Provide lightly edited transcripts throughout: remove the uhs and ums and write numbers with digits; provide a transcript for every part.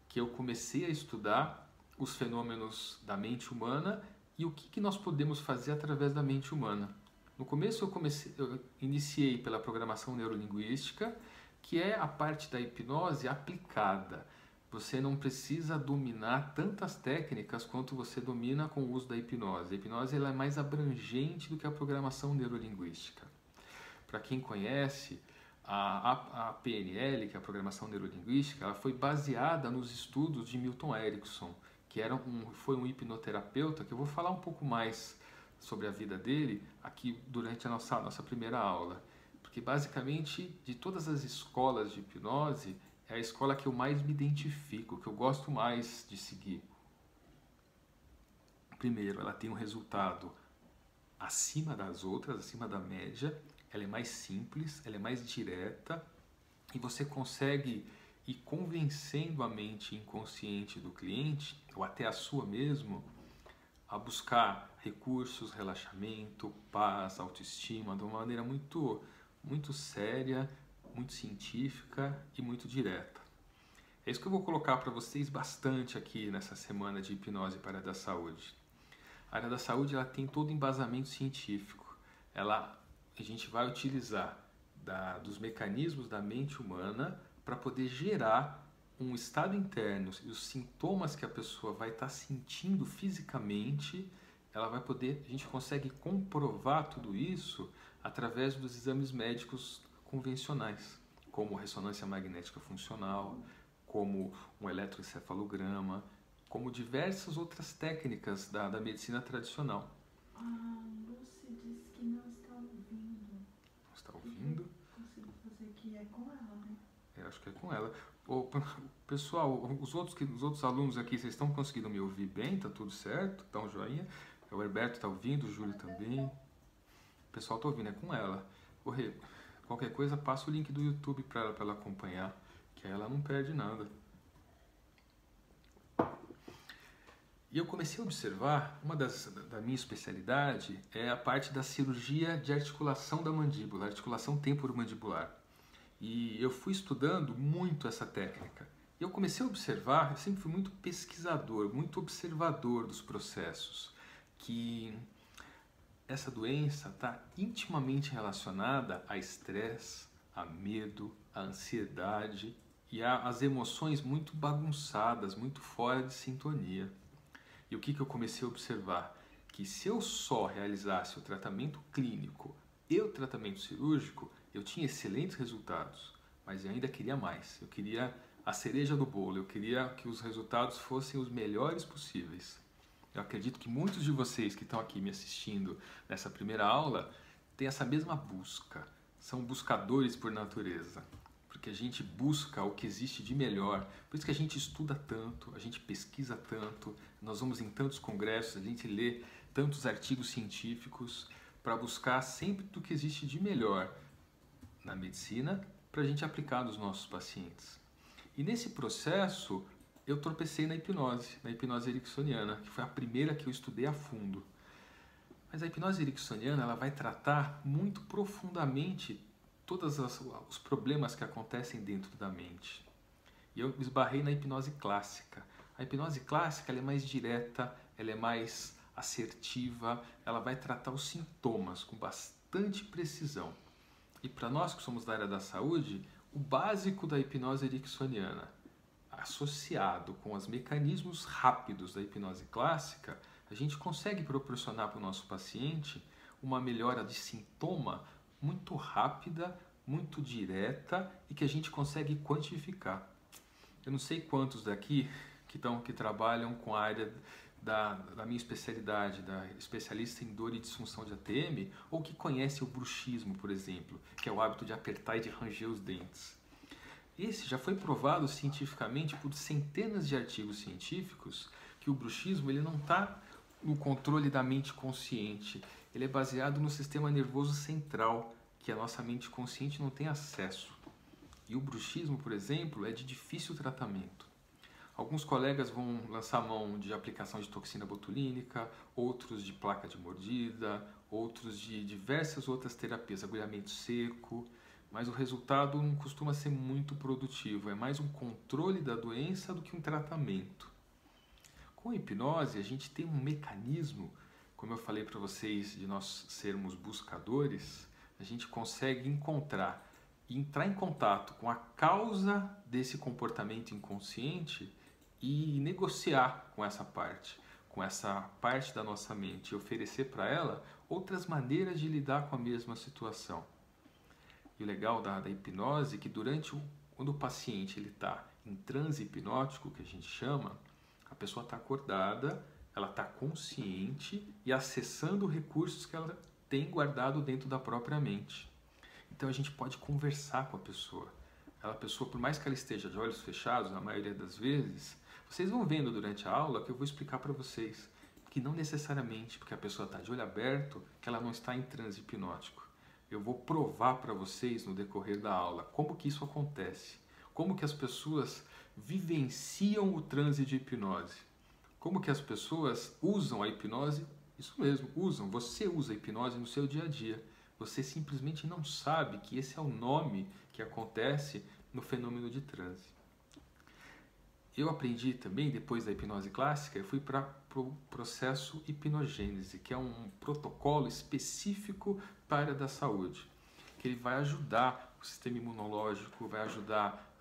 que eu comecei a estudar os fenômenos da mente humana e o que nós podemos fazer através da mente humana. No começo eu iniciei pela programação neurolinguística, que é a parte da hipnose aplicada. Você não precisa dominar tantas técnicas quanto você domina com o uso da hipnose. A hipnose ela é mais abrangente do que a programação neurolinguística. Para quem conhece, a PNL, que é a programação neurolinguística, ela foi baseada nos estudos de Milton Erickson, que foi um hipnoterapeuta, que eu vou falar um pouco mais sobre a vida dele aqui durante a nossa primeira aula. Porque basicamente, de todas as escolas de hipnose, é a escola que eu mais me identifico, que eu gosto mais de seguir. Primeiro, ela tem um resultado acima das outras, acima da média, ela é mais simples, ela é mais direta e você consegue ir convencendo a mente inconsciente do cliente, ou até a sua mesmo, a buscar recursos, relaxamento, paz, autoestima, de uma maneira muito séria, muito científica e muito direta. É isso que eu vou colocar para vocês bastante aqui nessa semana de hipnose para a área da saúde. A área da saúde ela tem todo o embasamento científico. A gente vai utilizar dos mecanismos da mente humana para poder gerar um estado interno e os sintomas que a pessoa vai estar sentindo fisicamente, a gente consegue comprovar tudo isso através dos exames médicos convencionais, como ressonância magnética funcional, como um eletroencefalograma, como diversas outras técnicas da medicina tradicional. A Lucy disse que não está ouvindo. Não está ouvindo? Eu consigo fazer que é com ela, né? Eu acho que é com ela. Pessoal, os outros alunos aqui, vocês estão conseguindo me ouvir bem? Tá tudo certo? Tá um joinha? O Herberto está ouvindo, o Júlio também. O pessoal está ouvindo, é com ela. Qualquer coisa, passa o link do YouTube para ela acompanhar, que aí ela não perde nada. E eu comecei a observar, da minha especialidade é a parte da cirurgia de articulação da mandíbula, articulação temporomandibular. E eu fui estudando muito essa técnica. E eu comecei a observar, eu sempre fui muito pesquisador, muito observador dos processos, que essa doença está intimamente relacionada a estresse, a medo, a ansiedade e às emoções muito bagunçadas, muito fora de sintonia. E o que eu comecei a observar? Que se eu só realizasse o tratamento clínico e o tratamento cirúrgico, eu tinha excelentes resultados, mas eu ainda queria mais. Eu queria a cereja do bolo, eu queria que os resultados fossem os melhores possíveis. Eu acredito que muitos de vocês que estão aqui me assistindo nessa primeira aula têm essa mesma busca, são buscadores por natureza. Porque a gente busca o que existe de melhor, por isso que a gente estuda tanto, a gente pesquisa tanto, nós vamos em tantos congressos, a gente lê tantos artigos científicos para buscar sempre do que existe de melhor na medicina para a gente aplicar nos nossos pacientes. E nesse processo eu tropecei na hipnose ericksoniana, que foi a primeira que eu estudei a fundo. Mas a hipnose ericksoniana ela vai tratar muito profundamente todos os problemas que acontecem dentro da mente. E eu esbarrei na hipnose clássica. A hipnose clássica ela é mais direta, ela é mais assertiva, ela vai tratar os sintomas com bastante precisão. E para nós que somos da área da saúde, o básico da hipnose ericksoniana, associado com os mecanismos rápidos da hipnose clássica, a gente consegue proporcionar para o nosso paciente uma melhora de sintoma muito rápida, muito direta e que a gente consegue quantificar. Eu não sei quantos daqui que trabalham com a área da minha especialidade, da especialista em dor e disfunção de ATM, ou que conhece o bruxismo, por exemplo, que é o hábito de apertar e de ranger os dentes. Esse já foi provado cientificamente por centenas de artigos científicos que o bruxismo ele não está no controle da mente consciente, ele é baseado no sistema nervoso central, que a nossa mente consciente não tem acesso. E o bruxismo, por exemplo, é de difícil tratamento. Alguns colegas vão lançar mão de aplicação de toxina botulínica, outros de placa de mordida, outros de diversas outras terapias, agulhamento seco, mas o resultado não costuma ser muito produtivo. É mais um controle da doença do que um tratamento. Com a hipnose, a gente tem um mecanismo, como eu falei para vocês, de nós sermos buscadores, a gente consegue encontrar e entrar em contato com a causa desse comportamento inconsciente e negociar com essa parte da nossa mente, e oferecer para ela outras maneiras de lidar com a mesma situação. E o legal da hipnose é que quando o paciente está em transe hipnótico, que a gente chama, a pessoa está acordada, ela está consciente e acessando recursos que ela tem guardado dentro da própria mente. Então a gente pode conversar com a pessoa. A pessoa, por mais que ela esteja de olhos fechados, na maioria das vezes, vocês vão vendo durante a aula que eu vou explicar para vocês que não necessariamente porque a pessoa está de olho aberto que ela não está em transe hipnótico. Eu vou provar para vocês no decorrer da aula como que isso acontece, como que as pessoas vivenciam o transe de hipnose, como que as pessoas usam a hipnose, isso mesmo, usam, você usa a hipnose no seu dia a dia. Você simplesmente não sabe que esse é o nome que acontece no fenômeno de transe. Eu aprendi também, depois da hipnose clássica, eu fui para o processo hipnogênese, que é um protocolo específico para a área da saúde, que ele vai ajudar o sistema imunológico, vai ajudar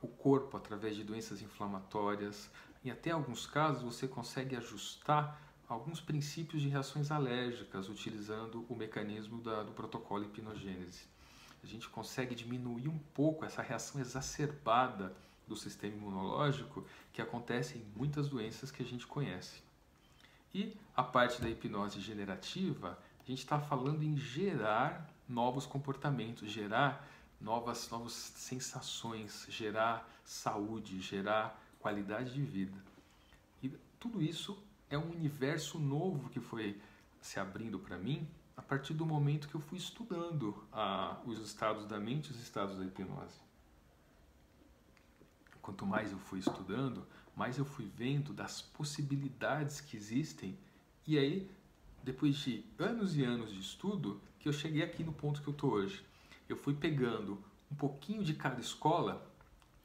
o corpo através de doenças inflamatórias. Em até alguns casos você consegue ajustar alguns princípios de reações alérgicas utilizando o mecanismo do protocolo hipnogênese. A gente consegue diminuir um pouco essa reação exacerbada do sistema imunológico que acontece em muitas doenças que a gente conhece. E a parte da hipnose generativa, a gente está falando em gerar novos comportamentos, gerar novas sensações, gerar saúde, gerar qualidade de vida. E tudo isso é um universo novo que foi se abrindo para mim a partir do momento que eu fui estudando os estados da mente e os estados da hipnose. Quanto mais eu fui estudando, mais eu fui vendo das possibilidades que existem. E aí, depois de anos e anos de estudo, que eu cheguei aqui no ponto que eu estou hoje. Eu fui pegando um pouquinho de cada escola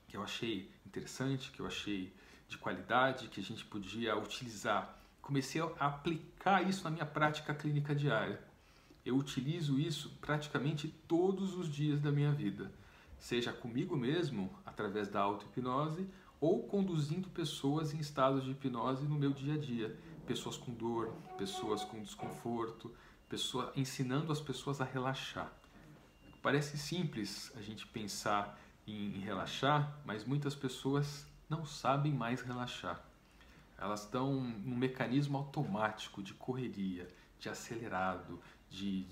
que eu achei interessante, que eu achei de qualidade, que a gente podia utilizar. Comecei a aplicar isso na minha prática clínica diária. Eu utilizo isso praticamente todos os dias da minha vida, seja comigo mesmo, através da auto-hipnose, ou conduzindo pessoas em estados de hipnose no meu dia a dia. Pessoas com dor, pessoas com desconforto, ensinando as pessoas a relaxar. Parece simples a gente pensar em relaxar, mas muitas pessoas não sabem mais relaxar. Elas estão num mecanismo automático de correria, de acelerado, de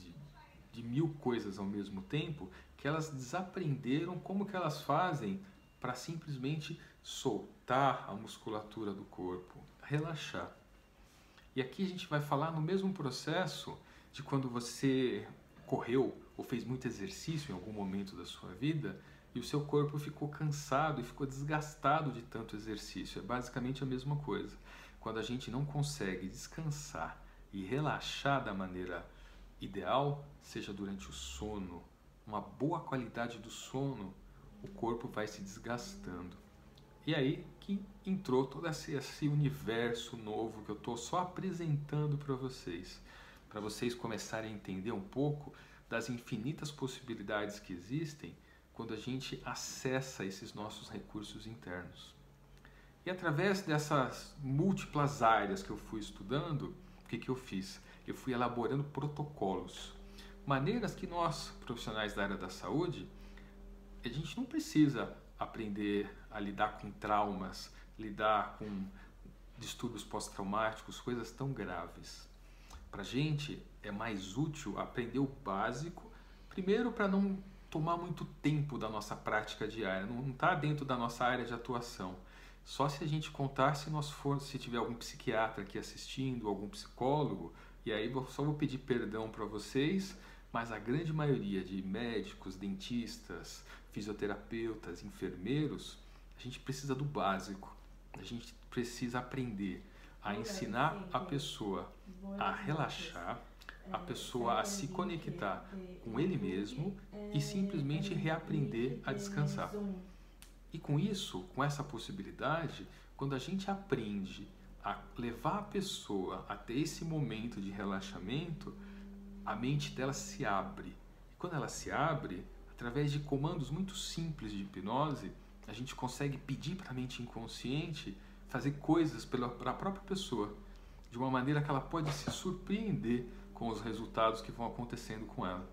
mil coisas ao mesmo tempo, que elas desaprenderam como que elas fazem para simplesmente soltar a musculatura do corpo, relaxar. E aqui a gente vai falar no mesmo processo de quando você correu ou fez muito exercício em algum momento da sua vida e o seu corpo ficou cansado e ficou desgastado de tanto exercício. É basicamente a mesma coisa. Quando a gente não consegue descansar e relaxar da maneira ideal, seja durante o sono, uma boa qualidade do sono, o corpo vai se desgastando. E aí que entrou todo esse universo novo que eu estou só apresentando para vocês começarem a entender um pouco das infinitas possibilidades que existem quando a gente acessa esses nossos recursos internos. E através dessas múltiplas áreas que eu fui estudando, o que eu fiz? Eu fui elaborando protocolos, maneiras que nós, profissionais da área da saúde, a gente não precisa aprender a lidar com traumas, lidar com distúrbios pós-traumáticos, coisas tão graves. Para a gente é mais útil aprender o básico, primeiro para não tomar muito tempo da nossa prática diária, não está dentro da nossa área de atuação. Só se a gente contar se tiver algum psiquiatra aqui assistindo, algum psicólogo, e aí só vou pedir perdão para vocês, mas a grande maioria de médicos, dentistas, fisioterapeutas, enfermeiros, a gente precisa do básico. A gente precisa aprender a ensinar a pessoa a relaxar, a pessoa a se conectar com ele mesmo e simplesmente reaprender a descansar. E com isso, com essa possibilidade, quando a gente aprende a levar a pessoa até esse momento de relaxamento, a mente dela se abre. E quando ela se abre, através de comandos muito simples de hipnose, a gente consegue pedir para a mente inconsciente fazer coisas para a própria pessoa, de uma maneira que ela pode se surpreender com os resultados que vão acontecendo com ela.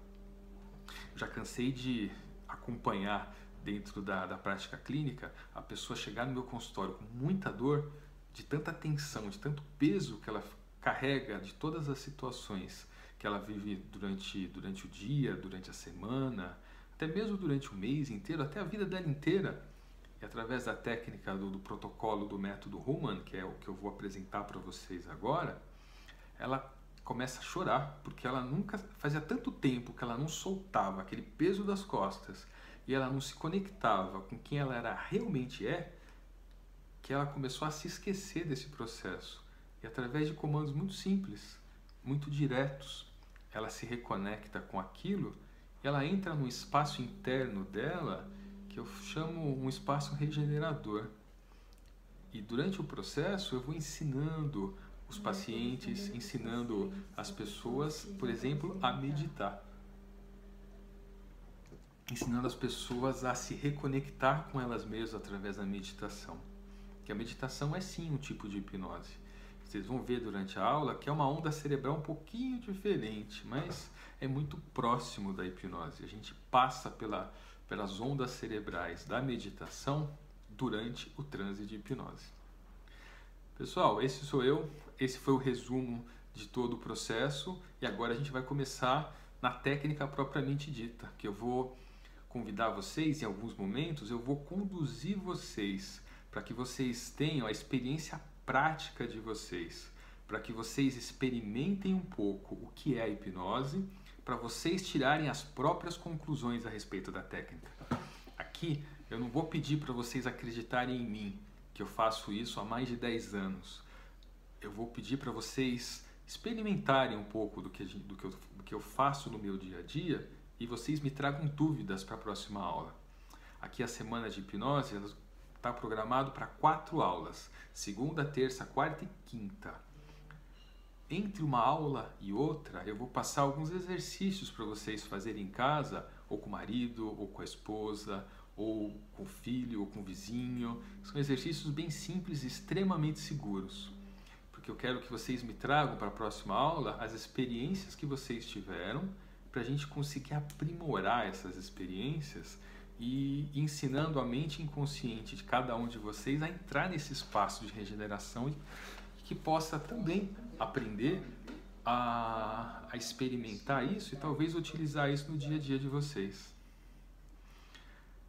Já cansei de acompanhar dentro da prática clínica a pessoa chegar no meu consultório com muita dor, de tanta tensão, de tanto peso que ela carrega de todas as situações que ela vive durante o dia, durante a semana, até mesmo durante o mês inteiro, até a vida dela inteira. E através da técnica do protocolo do método Human, que é o que eu vou apresentar para vocês agora, ela começa a chorar, porque ela nunca, fazia tanto tempo que ela não soltava aquele peso das costas e ela não se conectava com quem ela realmente é, que ela começou a se esquecer desse processo. E através de comandos muito simples, muito diretos, ela se reconecta com aquilo e ela entra num espaço interno dela que eu chamo um espaço regenerador. E durante o processo eu vou ensinando os pacientes, ensinando as pessoas, por exemplo, a meditar. Ensinando as pessoas a se reconectar com elas mesmas através da meditação. Que a meditação é sim um tipo de hipnose. Vocês vão ver durante a aula que é uma onda cerebral um pouquinho diferente, mas é muito próximo da hipnose. A gente passa pelas ondas cerebrais da meditação durante o transe de hipnose. Pessoal, esse sou eu, esse foi o resumo de todo o processo e agora a gente vai começar na técnica propriamente dita, que eu vou convidar vocês em alguns momentos, eu vou conduzir vocês para que vocês tenham a experiência prática de vocês, para que vocês experimentem um pouco o que é a hipnose, para vocês tirarem as próprias conclusões a respeito da técnica. Aqui eu não vou pedir para vocês acreditarem em mim, que eu faço isso há mais de 10 anos. Eu vou pedir para vocês experimentarem um pouco do que eu faço no meu dia a dia e vocês me tragam dúvidas para a próxima aula. Aqui a semana de hipnose está programado para 4 aulas, segunda, terça, quarta e quinta. Entre uma aula e outra, eu vou passar alguns exercícios para vocês fazerem em casa, ou com o marido, ou com a esposa, ou com o filho, ou com o vizinho. São exercícios bem simples e extremamente seguros, porque eu quero que vocês me tragam para a próxima aula as experiências que vocês tiveram, para a gente conseguir aprimorar essas experiências e ensinando a mente inconsciente de cada um de vocês a entrar nesse espaço de regeneração e que possa também aprender a experimentar isso e talvez utilizar isso no dia a dia de vocês.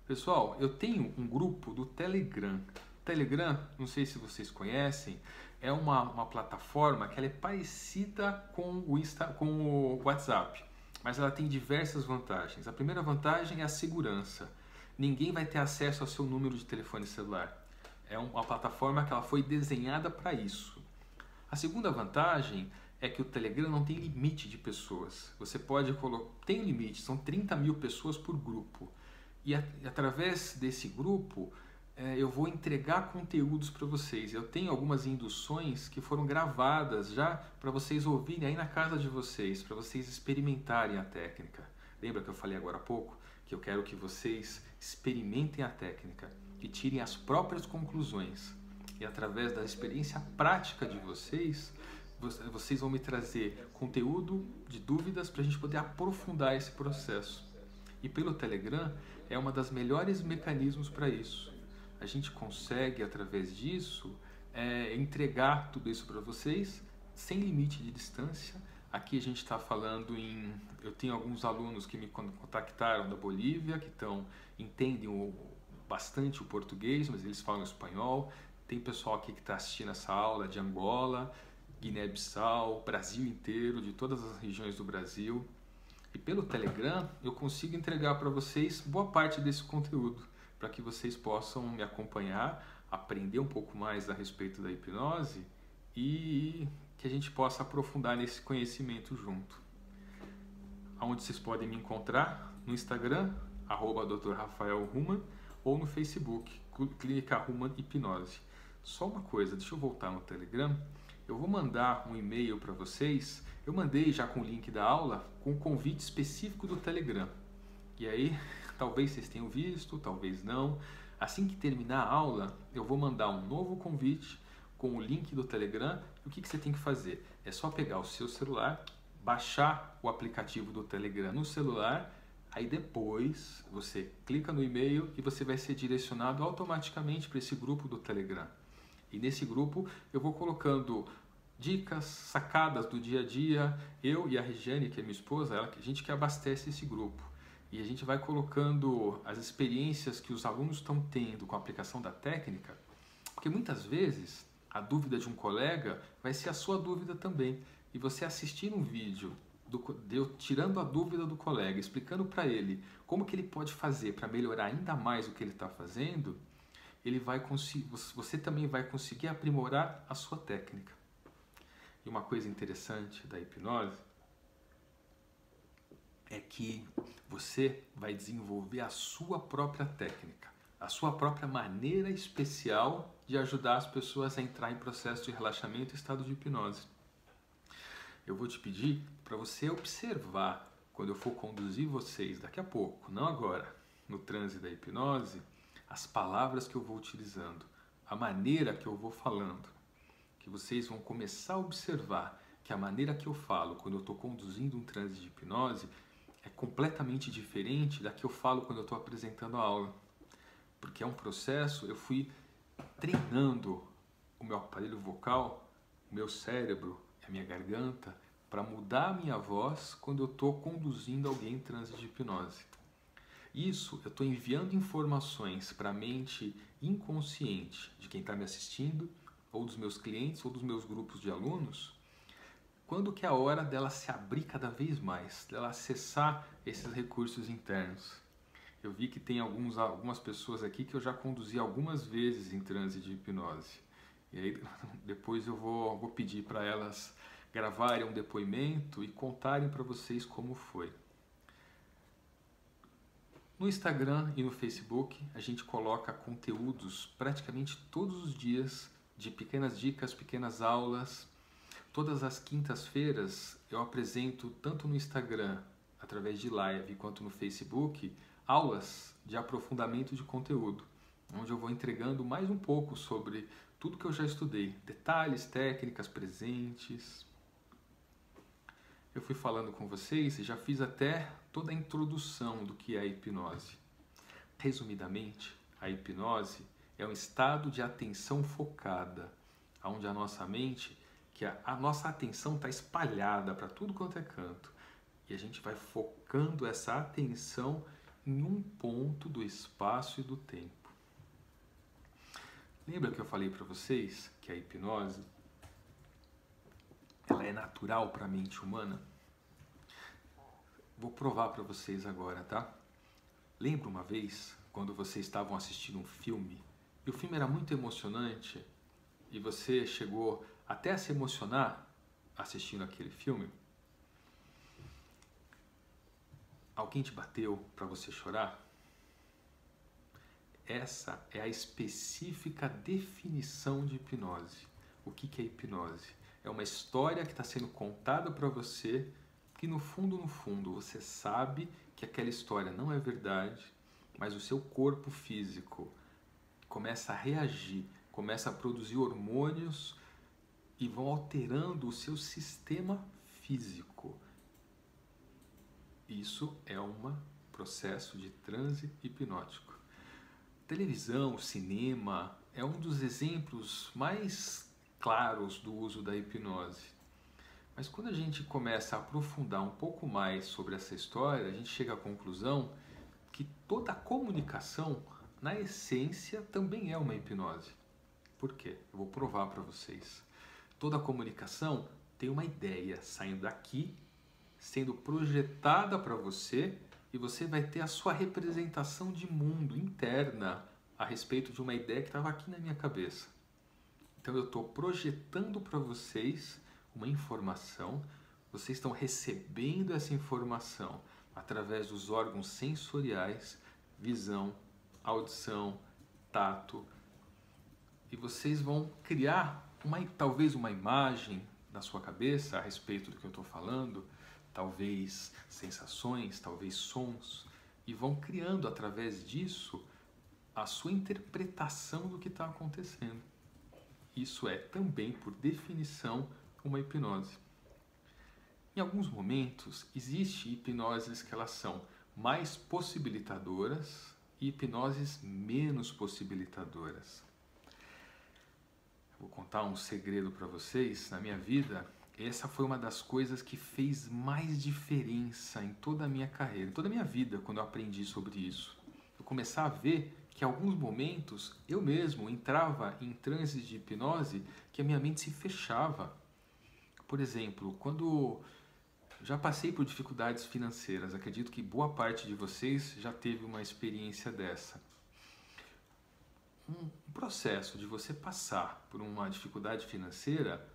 Pessoal, eu tenho um grupo do Telegram. O Telegram, não sei se vocês conhecem, é uma plataforma que ela é parecida com o WhatsApp, mas ela tem diversas vantagens. A primeira vantagem é a segurança. Ninguém vai ter acesso ao seu número de telefone celular. É uma plataforma que ela foi desenhada para isso. A segunda vantagem é que o Telegram não tem limite de pessoas. Você pode colocar... Tem limite, são 30 mil pessoas por grupo. E através desse grupo, eu vou entregar conteúdos para vocês. Eu tenho algumas induções que foram gravadas já para vocês ouvirem aí na casa de vocês, para vocês experimentarem a técnica. Lembra que eu falei agora há pouco que eu quero que vocês experimentem a técnica e tirem as próprias conclusões. E através da experiência prática de vocês, vocês vão me trazer conteúdo de dúvidas para a gente poder aprofundar esse processo. E pelo Telegram é uma das melhores mecanismos para isso. A gente consegue, através disso, entregar tudo isso para vocês sem limite de distância. Aqui a gente está falando em... Eu tenho alguns alunos que me contactaram da Bolívia, que entendem bastante o português, mas eles falam espanhol. Tem pessoal aqui que está assistindo essa aula de Angola, Guiné-Bissau, Brasil inteiro, de todas as regiões do Brasil. E pelo Telegram eu consigo entregar para vocês boa parte desse conteúdo, para que vocês possam me acompanhar, aprender um pouco mais a respeito da hipnose e que a gente possa aprofundar nesse conhecimento junto. onde vocês podem me encontrar no Instagram, @Dr. Rafael Human, ou no Facebook, Clínica Human Hipnose. Só uma coisa, deixa eu voltar no Telegram. Eu vou mandar um e-mail para vocês. Eu mandei já com o link da aula, com um convite específico do Telegram. E aí, talvez vocês tenham visto, talvez não. Assim que terminar a aula, eu vou mandar um novo convite com o link do Telegram. E o que você tem que fazer? É só pegar o seu celular, baixar o aplicativo do Telegram no celular, aí depois você clica no e-mail e você vai ser direcionado automaticamente para esse grupo do Telegram. E nesse grupo eu vou colocando dicas, sacadas do dia a dia. Eu e a Regiane, que é minha esposa, a gente que abastece esse grupo. E a gente vai colocando as experiências que os alunos estão tendo com a aplicação da técnica, porque muitas vezes a dúvida de um colega vai ser a sua dúvida também. E você assistir um vídeo eu tirando a dúvida do colega, explicando para ele como que ele pode fazer para melhorar ainda mais o que ele está fazendo, você também vai conseguir aprimorar a sua técnica. E uma coisa interessante da hipnose é que você vai desenvolver a sua própria técnica, a sua própria maneira especial de ajudar as pessoas a entrar em processo de relaxamento e estado de hipnose. Eu vou te pedir para você observar, quando eu for conduzir vocês daqui a pouco, não agora, no transe da hipnose, as palavras que eu vou utilizando, a maneira que eu vou falando, que vocês vão começar a observar que a maneira que eu falo quando eu estou conduzindo um transe de hipnose é completamente diferente da que eu falo quando eu estou apresentando a aula. Porque é um processo, eu fui treinando o meu aparelho vocal, o meu cérebro, a minha garganta, para mudar a minha voz quando eu estou conduzindo alguém em transe de hipnose. Isso, eu estou enviando informações para a mente inconsciente de quem está me assistindo, ou dos meus clientes, ou dos meus grupos de alunos, quando que é a hora dela se abrir cada vez mais, dela acessar esses recursos internos. Eu vi que tem algumas pessoas aqui que eu já conduzi algumas vezes em transe de hipnose. E aí depois eu vou pedir para elas gravarem um depoimento e contarem para vocês como foi. No Instagram e no Facebook a gente coloca conteúdos praticamente todos os dias de pequenas dicas, pequenas aulas. Todas as quintas-feiras eu apresento tanto no Instagram, através de live, quanto no Facebook, aulas de aprofundamento de conteúdo, onde eu vou entregando mais um pouco sobre tudo que eu já estudei, detalhes, técnicas presentes. Eu fui falando com vocês e já fiz até toda a introdução do que é a hipnose. Resumidamente, a hipnose é um estado de atenção focada, onde a nossa mente, que a nossa atenção está espalhada para tudo quanto é canto, e a gente vai focando essa atenção em um ponto do espaço e do tempo. Lembra que eu falei para vocês que a hipnose ela é natural para a mente humana? Vou provar para vocês agora, tá? Lembra uma vez quando vocês estavam assistindo um filme e o filme era muito emocionante e você chegou até a se emocionar assistindo aquele filme? Alguém te bateu para você chorar? Essa é a específica definição de hipnose. O que é hipnose? É uma história que está sendo contada para você que no fundo, você sabe que aquela história não é verdade, mas o seu corpo físico começa a reagir, começa a produzir hormônios e vão alterando o seu sistema físico. Isso é um processo de transe hipnótico. Televisão, cinema é um dos exemplos mais claros do uso da hipnose. Mas quando a gente começa a aprofundar um pouco mais sobre essa história, a gente chega à conclusão que toda comunicação, na essência, também é uma hipnose. Por quê? Eu vou provar para vocês. Toda comunicação tem uma ideia saindo daqui, sendo projetada para você, e você vai ter a sua representação de mundo interna a respeito de uma ideia que estava aqui na minha cabeça. Então eu estou projetando para vocês uma informação vocês estão recebendo essa informação através dos órgãos sensoriais, visão, audição, tato, e vocês vão criar talvez uma imagem na sua cabeça a respeito do que eu estou falando, talvez sensações, talvez sons, e vão criando através disso a sua interpretação do que está acontecendo. Isso é também, por definição, uma hipnose. Em alguns momentos, existem hipnoses que elas são mais possibilitadoras e hipnoses menos possibilitadoras. Vou contar um segredo para vocês. Na minha vida, essa foi uma das coisas que fez mais diferença em toda a minha carreira, em toda a minha vida, quando eu aprendi sobre isso. Eu começar a ver que em alguns momentos eu mesmo entrava em transes de hipnose que a minha mente se fechava. Por exemplo, quando já passei por dificuldades financeiras, acredito que boa parte de vocês já teve uma experiência dessa. Um processo de você passar por uma dificuldade financeira,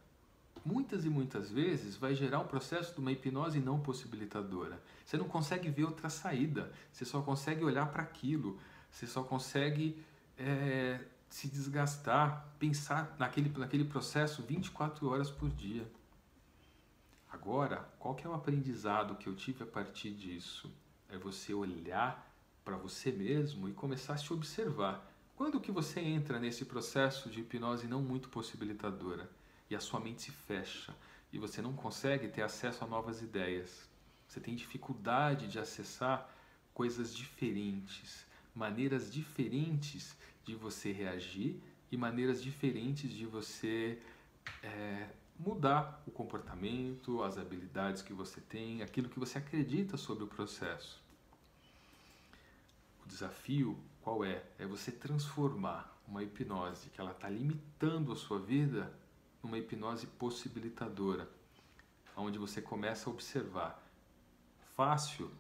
muitas e muitas vezes vai gerar um processo de uma hipnose não possibilitadora. Você não consegue ver outra saída, você só consegue olhar para aquilo, você só consegue se desgastar, pensar naquele processo 24 horas por dia. Agora, qual que é o aprendizado que eu tive a partir disso? É você olhar para você mesmo e começar a se observar. Quando que você entra nesse processo de hipnose não muito possibilitadora e a sua mente se fecha e você não consegue ter acesso a novas ideias? Você tem dificuldade de acessar coisas diferentes, maneiras diferentes de você reagir e maneiras diferentes de você mudar o comportamento, as habilidades que você tem, aquilo que você acredita sobre o processo. O desafio qual é? É você transformar uma hipnose que ela está limitando a sua vida numa hipnose possibilitadora, onde você começa a observar. Fácil,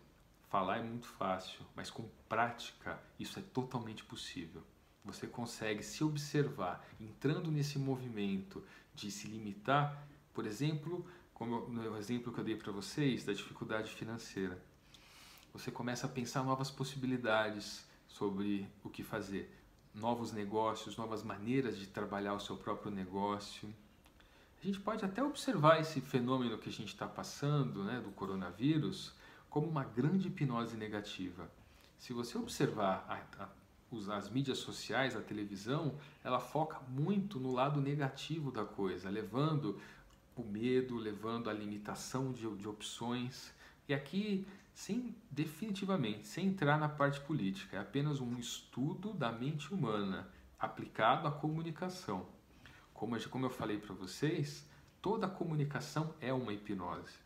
falar é muito fácil, mas com prática isso é totalmente possível. Você consegue se observar entrando nesse movimento de se limitar, por exemplo, como no exemplo que eu dei para vocês da dificuldade financeira. Você começa a pensar novas possibilidades sobre o que fazer, novos negócios, novas maneiras de trabalhar o seu próprio negócio. A gente pode até observar esse fenômeno que a gente está passando, né, do coronavírus, como uma grande hipnose negativa. Se você observar as mídias sociais, a televisão, ela foca muito no lado negativo da coisa, levando o medo, levando a limitação de opções. E aqui, definitivamente, sem entrar na parte política, é apenas um estudo da mente humana aplicado à comunicação. Como eu falei para vocês, toda comunicação é uma hipnose.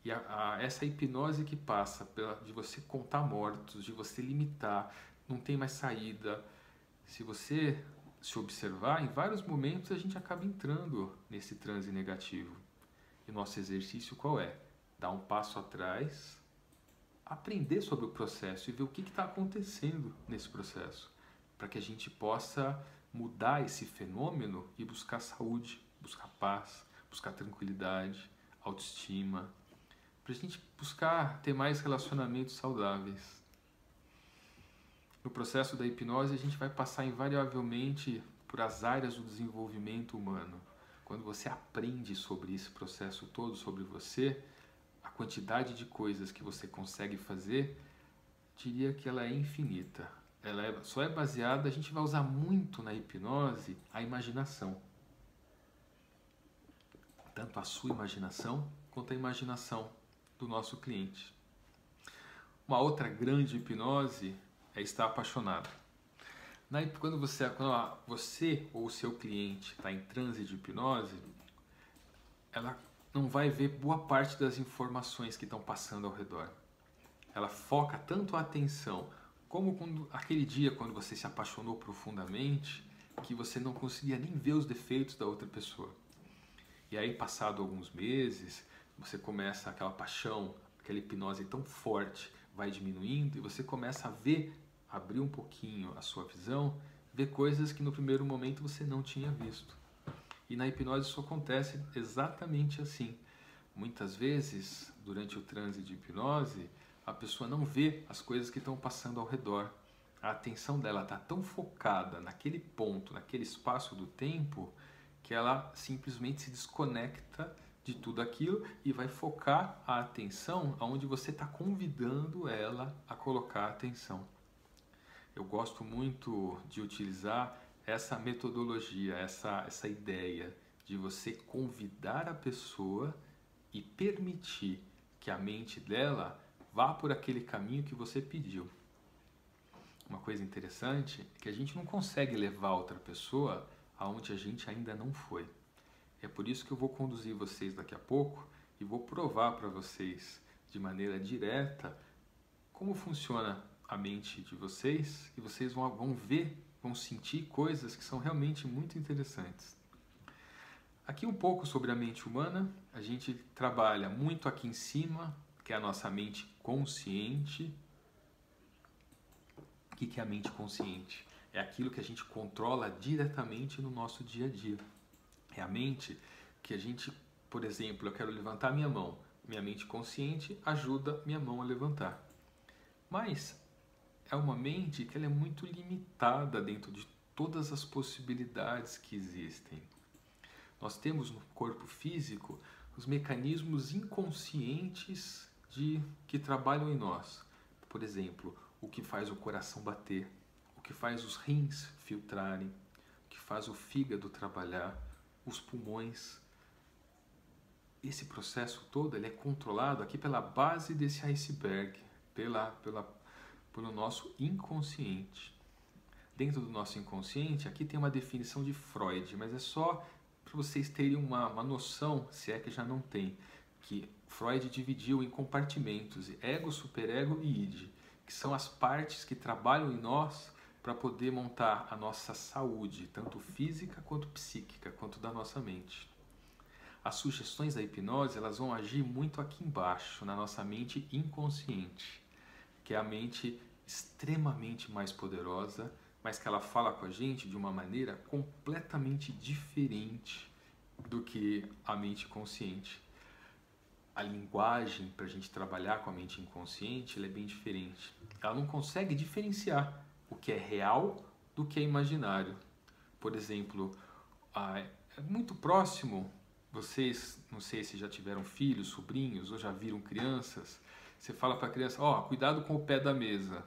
E essa hipnose que passa de você contar mortos, de você limitar, não tem mais saída. Se você se observar, em vários momentos a gente acaba entrando nesse transe negativo. E o nosso exercício qual é? Dar um passo atrás, aprender sobre o processo e ver o que está acontecendo nesse processo, para que a gente possa mudar esse fenômeno e buscar saúde, buscar paz, buscar tranquilidade, autoestima, para a gente buscar ter mais relacionamentos saudáveis. No processo da hipnose, a gente vai passar invariavelmente por as áreas do desenvolvimento humano. Quando você aprende sobre esse processo todo, sobre você, a quantidade de coisas que você consegue fazer, diria que ela é infinita. Só é baseada, a gente vai usar muito na hipnose a imaginação. Tanto a sua imaginação quanto a imaginação do nosso cliente. Uma outra grande hipnose é estar apaixonado. Quando você ou o seu cliente está em transe de hipnose, ela não vai ver boa parte das informações que estão passando ao redor. Ela foca tanto a atenção, como aquele dia quando você se apaixonou profundamente, que você não conseguia nem ver os defeitos da outra pessoa. E aí, passado alguns meses, você começa aquela paixão, aquela hipnose tão forte, vai diminuindo e você começa a ver, abrir um pouquinho a sua visão, ver coisas que no primeiro momento você não tinha visto. E na hipnose isso acontece exatamente assim. Muitas vezes, durante o transe de hipnose, a pessoa não vê as coisas que estão passando ao redor. A atenção dela está tão focada naquele ponto, naquele espaço do tempo, que ela simplesmente se desconecta de tudo aquilo e vai focar a atenção aonde você está convidando ela a colocar a atenção. Eu gosto muito de utilizar essa metodologia, essa ideia de você convidar a pessoa e permitir que a mente dela vá por aquele caminho que você pediu. Uma coisa interessante é que a gente não consegue levar outra pessoa aonde a gente ainda não foi. É por isso que eu vou conduzir vocês daqui a pouco e vou provar para vocês de maneira direta como funciona a mente de vocês e vocês vão ver, vão sentir coisas que são realmente muito interessantes. Aqui um pouco sobre a mente humana. A gente trabalha muito aqui em cima, que é a nossa mente consciente. O que é a mente consciente? É aquilo que a gente controla diretamente no nosso dia a dia. É a mente que a gente, por exemplo, eu quero levantar minha mão. Minha mente consciente ajuda minha mão a levantar. Mas é uma mente que ela é muito limitada dentro de todas as possibilidades que existem. Nós temos no corpo físico os mecanismos inconscientes que trabalham em nós. Por exemplo, o que faz o coração bater, o que faz os rins filtrarem, o que faz o fígado trabalhar, os pulmões. Esse processo todo ele é controlado aqui pela base desse iceberg, pelo nosso inconsciente. Dentro do nosso inconsciente, aqui tem uma definição de Freud, mas é só para vocês terem uma noção, se é que já não tem, que Freud dividiu em compartimentos, ego, superego e id, que são as partes que trabalham em nós para poder montar a nossa saúde, tanto física quanto psíquica, quanto da nossa mente. As sugestões da hipnose elas vão agir muito aqui embaixo, na nossa mente inconsciente, que é a mente extremamente mais poderosa, mas que ela fala com a gente de uma maneira completamente diferente do que a mente consciente. A linguagem para a gente trabalhar com a mente inconsciente ela é bem diferente. Ela não consegue diferenciar o que é real do que é imaginário. Por exemplo, é muito próximo, vocês, não sei se já tiveram filhos, sobrinhos ou já viram crianças, você fala para a criança, cuidado com o pé da mesa.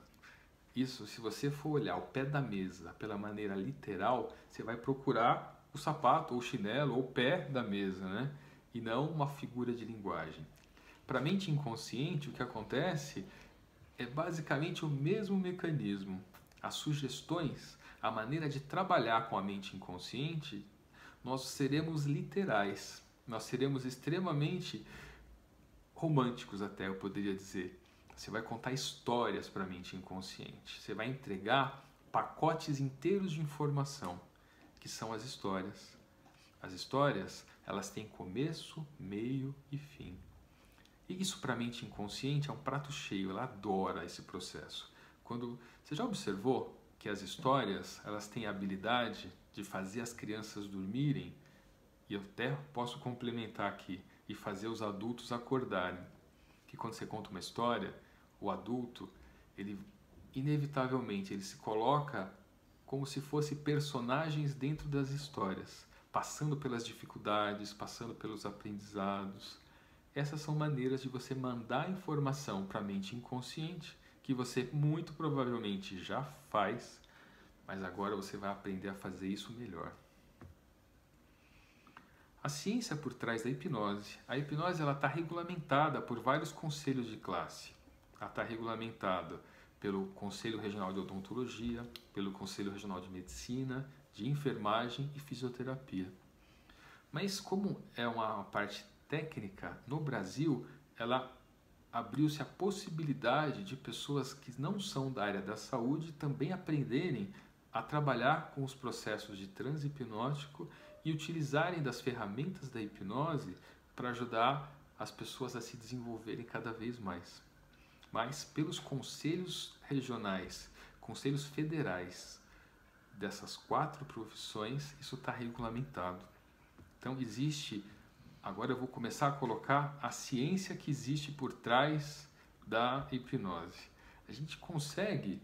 Isso, se você for olhar o pé da mesa pela maneira literal, você vai procurar o sapato, ou o chinelo, ou o pé da mesa, né? E não uma figura de linguagem. Para a mente inconsciente, o que acontece é basicamente o mesmo mecanismo. As sugestões, a maneira de trabalhar com a mente inconsciente, nós seremos literais, nós seremos extremamente românticos até, eu poderia dizer. Você vai contar histórias para a mente inconsciente. Você vai entregar pacotes inteiros de informação, que são as histórias. As histórias, elas têm começo, meio e fim. E isso para a mente inconsciente é um prato cheio, ela adora esse processo. Você já observou que as histórias, elas têm a habilidade de fazer as crianças dormirem? E eu até posso complementar aqui, e fazer os adultos acordarem. Que quando você conta uma história, o adulto, ele inevitavelmente ele se coloca como se fosse personagens dentro das histórias, passando pelas dificuldades, passando pelos aprendizados. Essas são maneiras de você mandar informação para a mente inconsciente, que você muito provavelmente já faz, mas agora você vai aprender a fazer isso melhor. A ciência por trás da hipnose. A hipnose está regulamentada por vários conselhos de classe. Ela está regulamentada pelo Conselho Regional de Odontologia, pelo Conselho Regional de Medicina, de Enfermagem e Fisioterapia. Mas como é uma parte técnica, no Brasil, ela abriu-se a possibilidade de pessoas que não são da área da saúde também aprenderem a trabalhar com os processos de transe hipnótico e utilizarem das ferramentas da hipnose para ajudar as pessoas a se desenvolverem cada vez mais. Mas pelos conselhos regionais, conselhos federais dessas 4 profissões, isso está regulamentado. Então existe agora eu vou começar a colocar a ciência que existe por trás da hipnose. A gente consegue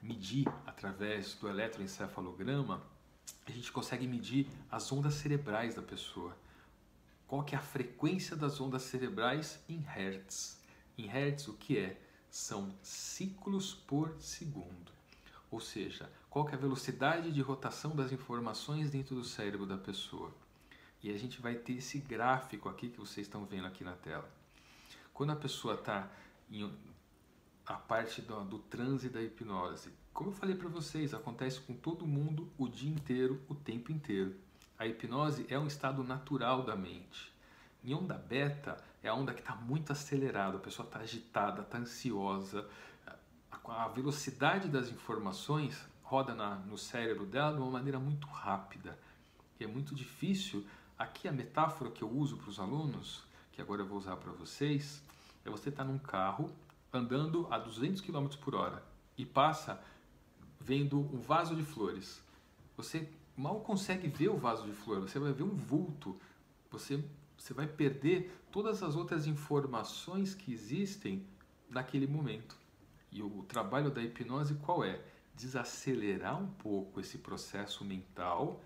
medir através do eletroencefalograma, a gente consegue medir as ondas cerebrais da pessoa. Qual que é a frequência das ondas cerebrais em hertz? Em hertz, o que é? São ciclos por segundo. Ou seja, qual que é a velocidade de rotação das informações dentro do cérebro da pessoa. E a gente vai ter esse gráfico aqui que vocês estão vendo aqui na tela. Quando a pessoa está em a parte do transe da hipnose, como eu falei para vocês, acontece com todo mundo o dia inteiro, o tempo inteiro. A hipnose é um estado natural da mente. Em onda beta é a onda que está muito acelerada, a pessoa está agitada, está ansiosa. A velocidade das informações roda no cérebro dela de uma maneira muito rápida. E é muito difícil. Aqui a metáfora que eu uso para os alunos, que agora eu vou usar para vocês, é você estar num carro andando a 200 km por hora e passa vendo um vaso de flores. Você mal consegue ver o vaso de flores, você vai ver um vulto, você vai perder todas as outras informações que existem naquele momento. E o trabalho da hipnose qual é? Desacelerar um pouco esse processo mental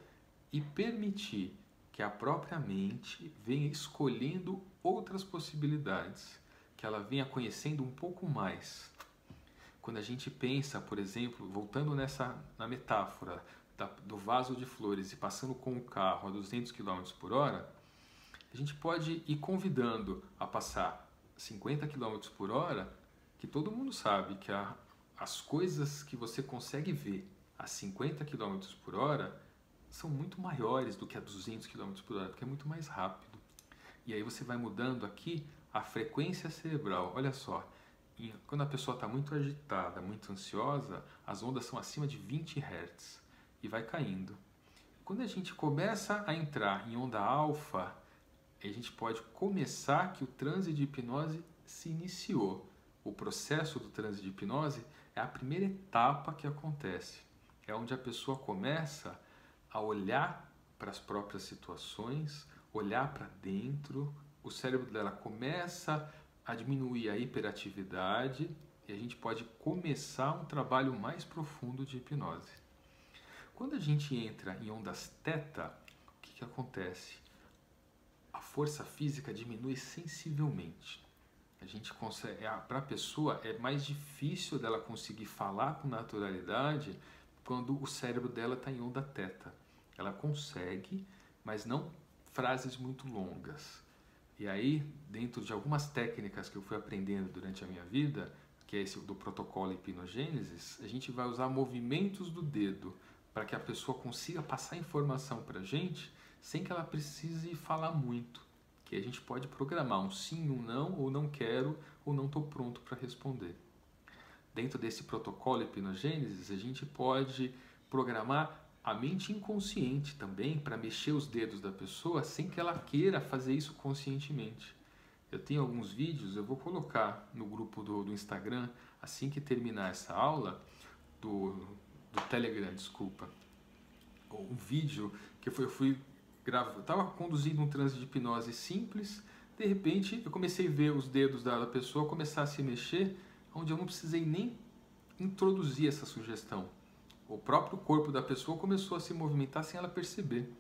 e permitir que a própria mente venha escolhendo outras possibilidades, que ela venha conhecendo um pouco mais. Quando a gente pensa, por exemplo, voltando na metáfora do vaso de flores e passando com o carro a 200 km por hora, a gente pode ir convidando a passar 50 km por hora, que todo mundo sabe que as coisas que você consegue ver a 50 km por hora são muito maiores do que a 200 km por hora, porque é muito mais rápido. E aí você vai mudando aqui a frequência cerebral. Olha só, quando a pessoa está muito agitada, muito ansiosa, as ondas são acima de 20 Hz e vai caindo. Quando a gente começa a entrar em onda alfa, a gente pode começar que o transe de hipnose se iniciou. O processo do transe de hipnose é a primeira etapa que acontece. É onde a pessoa começa a olhar para as próprias situações, olhar para dentro, o cérebro dela começa a diminuir a hiperatividade e a gente pode começar um trabalho mais profundo de hipnose. Quando a gente entra em ondas teta, o que acontece? A força física diminui sensivelmente. A gente consegue, para a pessoa é mais difícil dela conseguir falar com naturalidade quando o cérebro dela está em onda teta. Ela consegue, mas não frases muito longas. E aí, dentro de algumas técnicas que eu fui aprendendo durante a minha vida, que é esse do protocolo hipnogênesis, a gente vai usar movimentos do dedo para que a pessoa consiga passar informação para a gente sem que ela precise falar muito. Que a gente pode programar um sim, um não, ou não quero, ou não estou pronto para responder. Dentro desse protocolo hipnogênesis, a gente pode programar a mente inconsciente também para mexer os dedos da pessoa sem que ela queira fazer isso conscientemente. Eu tenho alguns vídeos, eu vou colocar no grupo do Instagram assim que terminar essa aula, do Telegram, desculpa. Um vídeo que eu fui gravar, estava conduzindo um transe de hipnose simples, de repente eu comecei a ver os dedos da pessoa começar a se mexer, onde eu não precisei nem introduzir essa sugestão. O próprio corpo da pessoa começou a se movimentar sem ela perceber.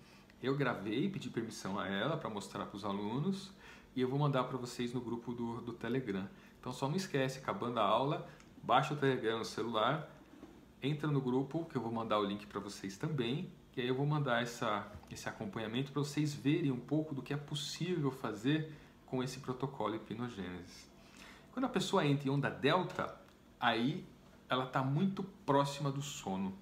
Eu gravei, pedi permissão a ela para mostrar para os alunos e eu vou mandar para vocês no grupo do Telegram. Então só não esquece, acabando a aula, baixa o Telegram no celular, entra no grupo que eu vou mandar o link para vocês também, e aí eu vou mandar esse acompanhamento para vocês verem um pouco do que é possível fazer com esse protocolo hipnogênesis. Quando a pessoa entra em onda delta, aí ela está muito próxima do sono.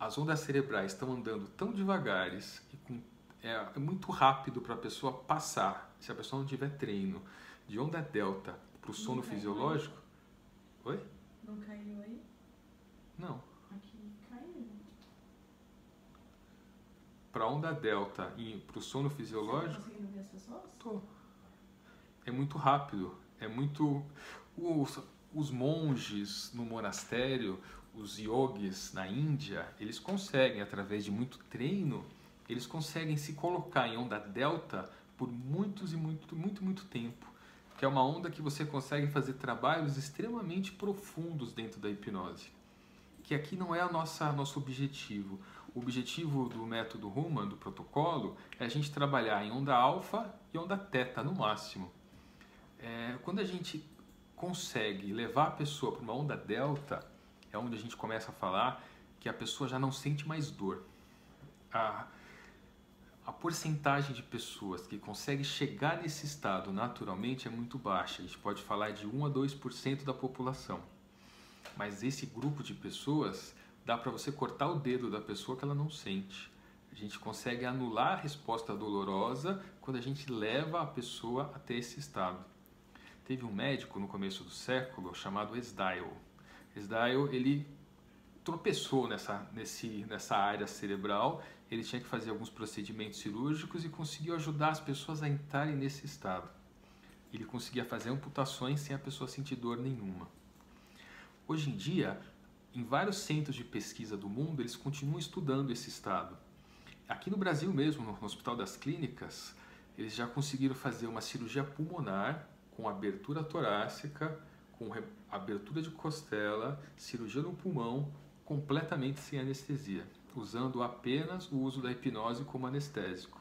As ondas cerebrais estão andando tão devagares e é muito rápido para a pessoa passar, se a pessoa não tiver treino, de onda delta para o sono fisiológico. Oi? Não caiu aí? Não. Aqui caiu. Para onda delta e para o sono fisiológico. Você tá conseguindo ver as pessoas? Tô. É muito rápido. É muito. Os monges no monastério, os yogis na Índia, eles conseguem, através de muito treino, eles conseguem se colocar em onda delta por muito tempo, que é uma onda que você consegue fazer trabalhos extremamente profundos dentro da hipnose, que aqui não é nosso objetivo. O objetivo do método Human, do protocolo, é a gente trabalhar em onda alfa e onda teta no máximo. Quando a gente consegue levar a pessoa para uma onda delta, é onde a gente começa a falar que a pessoa já não sente mais dor. A porcentagem de pessoas que conseguem chegar nesse estado naturalmente é muito baixa. A gente pode falar de 1 a 2% da população. Mas esse grupo de pessoas, dá para você cortar o dedo da pessoa que ela não sente. A gente consegue anular a resposta dolorosa quando a gente leva a pessoa até esse estado. Teve um médico no começo do século chamado Esdaile. Esdaile, ele tropeçou nessa área cerebral, ele tinha que fazer alguns procedimentos cirúrgicos e conseguiu ajudar as pessoas a entrarem nesse estado. Ele conseguia fazer amputações sem a pessoa sentir dor nenhuma. Hoje em dia, em vários centros de pesquisa do mundo, eles continuam estudando esse estado. Aqui no Brasil mesmo, no Hospital das Clínicas, eles já conseguiram fazer uma cirurgia pulmonar com abertura torácica, com abertura de costela, cirurgia no pulmão, completamente sem anestesia, usando apenas o uso da hipnose como anestésico.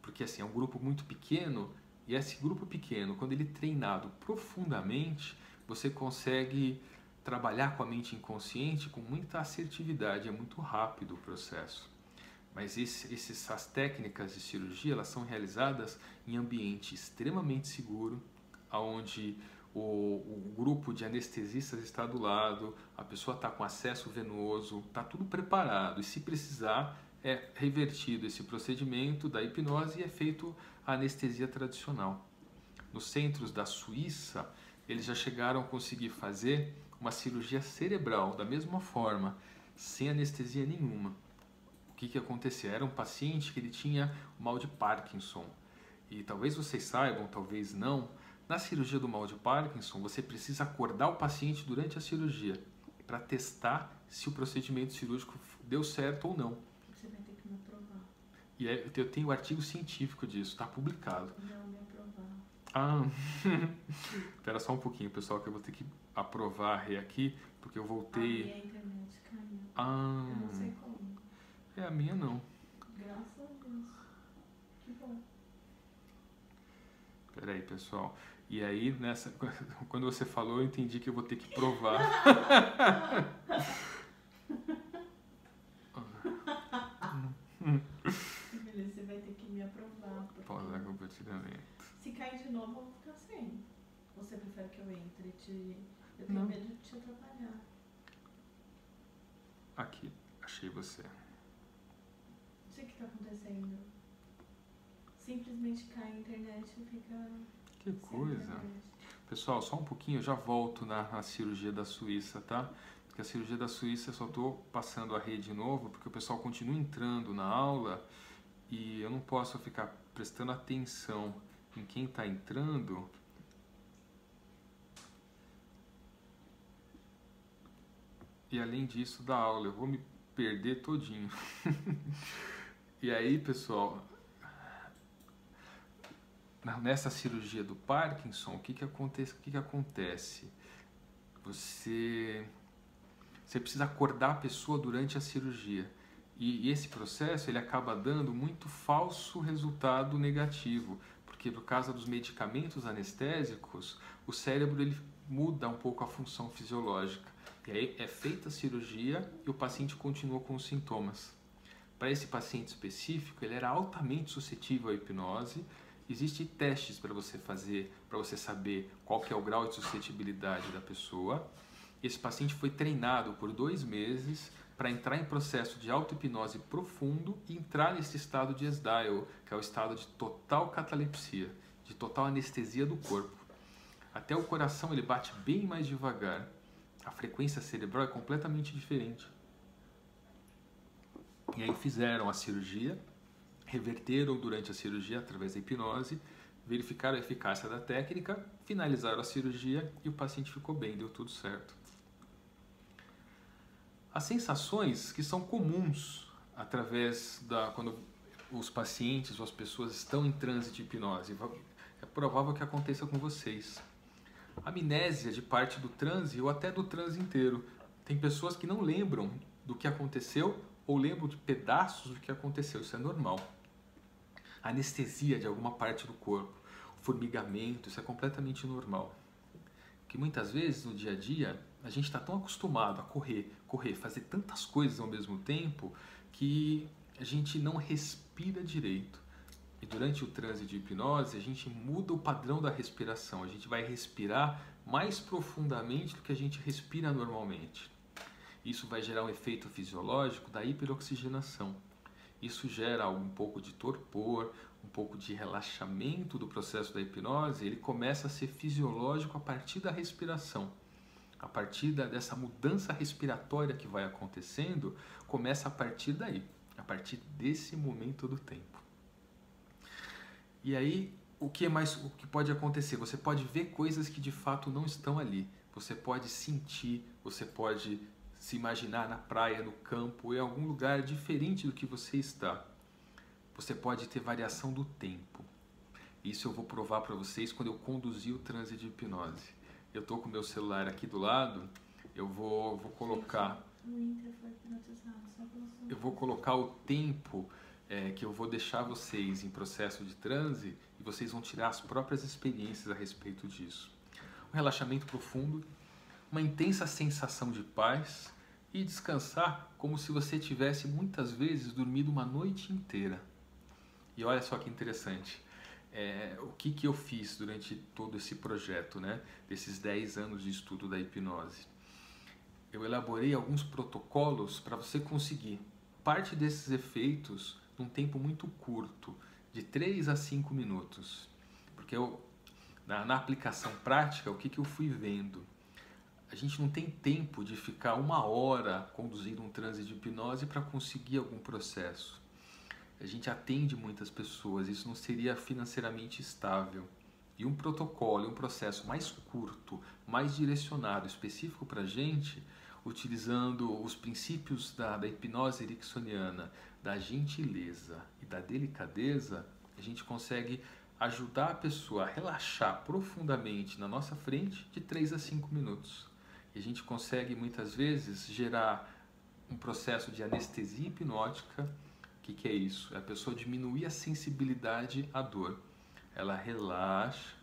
Porque assim, é um grupo muito pequeno, e esse grupo pequeno, quando ele é treinado profundamente, você consegue trabalhar com a mente inconsciente com muita assertividade, é muito rápido o processo. Mas essas técnicas de cirurgia, elas são realizadas em ambiente extremamente seguro, onde o grupo de anestesistas está do lado, a pessoa está com acesso venoso, está tudo preparado, e se precisar é revertido esse procedimento da hipnose e é feito a anestesia tradicional. Nos centros da Suíça, eles já chegaram a conseguir fazer uma cirurgia cerebral da mesma forma, sem anestesia nenhuma. O que acontecia? Era um paciente que ele tinha mal de Parkinson, e talvez vocês saibam, talvez não, na cirurgia do mal de Parkinson, você precisa acordar o paciente durante a cirurgia para testar se o procedimento cirúrgico deu certo ou não. Você vai ter que me aprovar. E eu tenho um artigo científico disso, está publicado. Não me aprovar. Ah, espera só um pouquinho, pessoal, que eu vou ter que aprovar aqui, porque eu voltei... A minha internet caiu. Ah, Eu não sei como. a minha não. Graças a Deus. Que bom. Espera aí, pessoal. E aí, quando você falou, eu entendi que eu vou ter que provar. Beleza, você vai ter que me aprovar. Pausar compartilhamento. Se cair de novo, eu vou ficar sem. Você prefere que eu entre e eu tenho Não. medo de te atrapalhar. Aqui, achei você. Não sei o que está acontecendo. Simplesmente cai a internet e fica... Que sem coisa. internet. Pessoal, só um pouquinho, eu já volto na cirurgia da Suíça, tá? Porque a cirurgia da Suíça eu só estou passando a rede de novo, porque o pessoal continua entrando na aula e eu não posso ficar prestando atenção em quem está entrando. E além disso, da aula, eu vou me perder todinho. E aí, pessoal, nessa cirurgia do Parkinson, o que acontece? Você precisa acordar a pessoa durante a cirurgia. E esse processo ele acaba dando muito falso resultado negativo, porque por causa dos medicamentos anestésicos, o cérebro ele muda um pouco a função fisiológica. E aí é feita a cirurgia e o paciente continua com os sintomas. Para esse paciente específico, ele era altamente suscetível à hipnose. Existem testes para você fazer, para você saber qual que é o grau de suscetibilidade da pessoa. Esse paciente foi treinado por 2 meses para entrar em processo de auto-hipnose profundo e entrar nesse estado de Esdaile, que é o estado de total catalepsia, de total anestesia do corpo. Até o coração ele bate bem mais devagar. A frequência cerebral é completamente diferente. E aí fizeram a cirurgia, reverteram durante a cirurgia através da hipnose, verificaram a eficácia da técnica, finalizaram a cirurgia e o paciente ficou bem, deu tudo certo. As sensações que são comuns através quando os pacientes ou as pessoas estão em transe de hipnose. É provável que aconteça com vocês. Amnésia de parte do transe ou até do transe inteiro. Tem pessoas que não lembram do que aconteceu ou lembram de pedaços do que aconteceu. Isso é normal. Anestesia de alguma parte do corpo, formigamento, isso é completamente normal. Que muitas vezes no dia a dia a gente está tão acostumado a correr, fazer tantas coisas ao mesmo tempo que a gente não respira direito. E durante o transe de hipnose a gente muda o padrão da respiração, a gente vai respirar mais profundamente do que a gente respira normalmente. Isso vai gerar um efeito fisiológico da hiperoxigenação. Isso gera um pouco de torpor, um pouco de relaxamento do processo da hipnose. Ele começa a ser fisiológico a partir da respiração. A partir dessa mudança respiratória que vai acontecendo, começa a partir daí, a partir desse momento do tempo. E aí, o que pode acontecer? Você pode ver coisas que de fato não estão ali. Você pode sentir, você pode se imaginar na praia, no campo, em algum lugar diferente do que você está. Você pode ter variação do tempo. Isso eu vou provar para vocês quando eu conduzir o transe de hipnose. Eu estou com o meu celular aqui do lado, eu vou colocar... Eu vou colocar o tempo que eu vou deixar vocês em processo de transe e vocês vão tirar as próprias experiências a respeito disso. Um relaxamento profundo, uma intensa sensação de paz e descansar como se você tivesse muitas vezes dormido uma noite inteira. E olha só que interessante, o que eu fiz durante todo esse projeto, né? Desses 10 anos de estudo da hipnose. Eu elaborei alguns protocolos para você conseguir parte desses efeitos num tempo muito curto, de 3 a 5 minutos. Porque na aplicação prática, o que eu fui vendo? A gente não tem tempo de ficar 1 hora conduzindo um transe de hipnose para conseguir algum processo. A gente atende muitas pessoas, isso não seria financeiramente estável. E um protocolo, um processo mais curto, mais direcionado, específico para a gente, utilizando os princípios da hipnose ericksoniana, da gentileza e da delicadeza, a gente consegue ajudar a pessoa a relaxar profundamente na nossa frente de 3 a 5 minutos. E a gente consegue muitas vezes gerar um processo de anestesia hipnótica. O que é isso? É a pessoa diminuir a sensibilidade à dor. Ela relaxa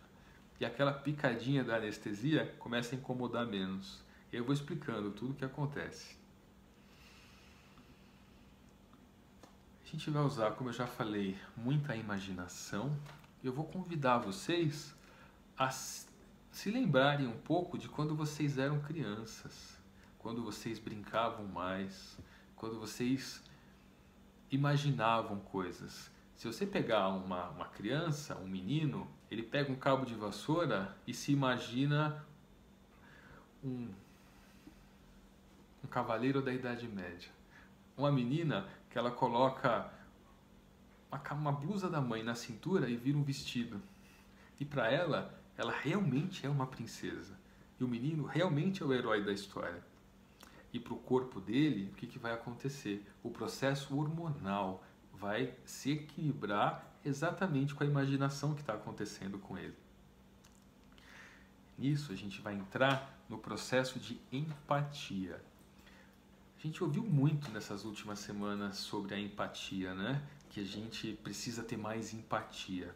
e aquela picadinha da anestesia começa a incomodar menos. Eu vou explicando tudo o que acontece. A gente vai usar, como eu já falei, muita imaginação. Eu vou convidar vocês a se lembrarem um pouco de quando vocês eram crianças, quando vocês brincavam mais, quando vocês imaginavam coisas. Se você pegar uma criança, um menino, ele pega um cabo de vassoura e se imagina um cavaleiro da Idade Média. Uma menina que ela coloca uma blusa da mãe na cintura e vira um vestido. E para ela realmente é uma princesa. E o menino realmente é o herói da história. E para o corpo dele, o que vai acontecer? O processo hormonal vai se equilibrar exatamente com a imaginação que está acontecendo com ele. Nisso a gente vai entrar no processo de empatia. A gente ouviu muito nessas últimas semanas sobre a empatia, né? Que a gente precisa ter mais empatia.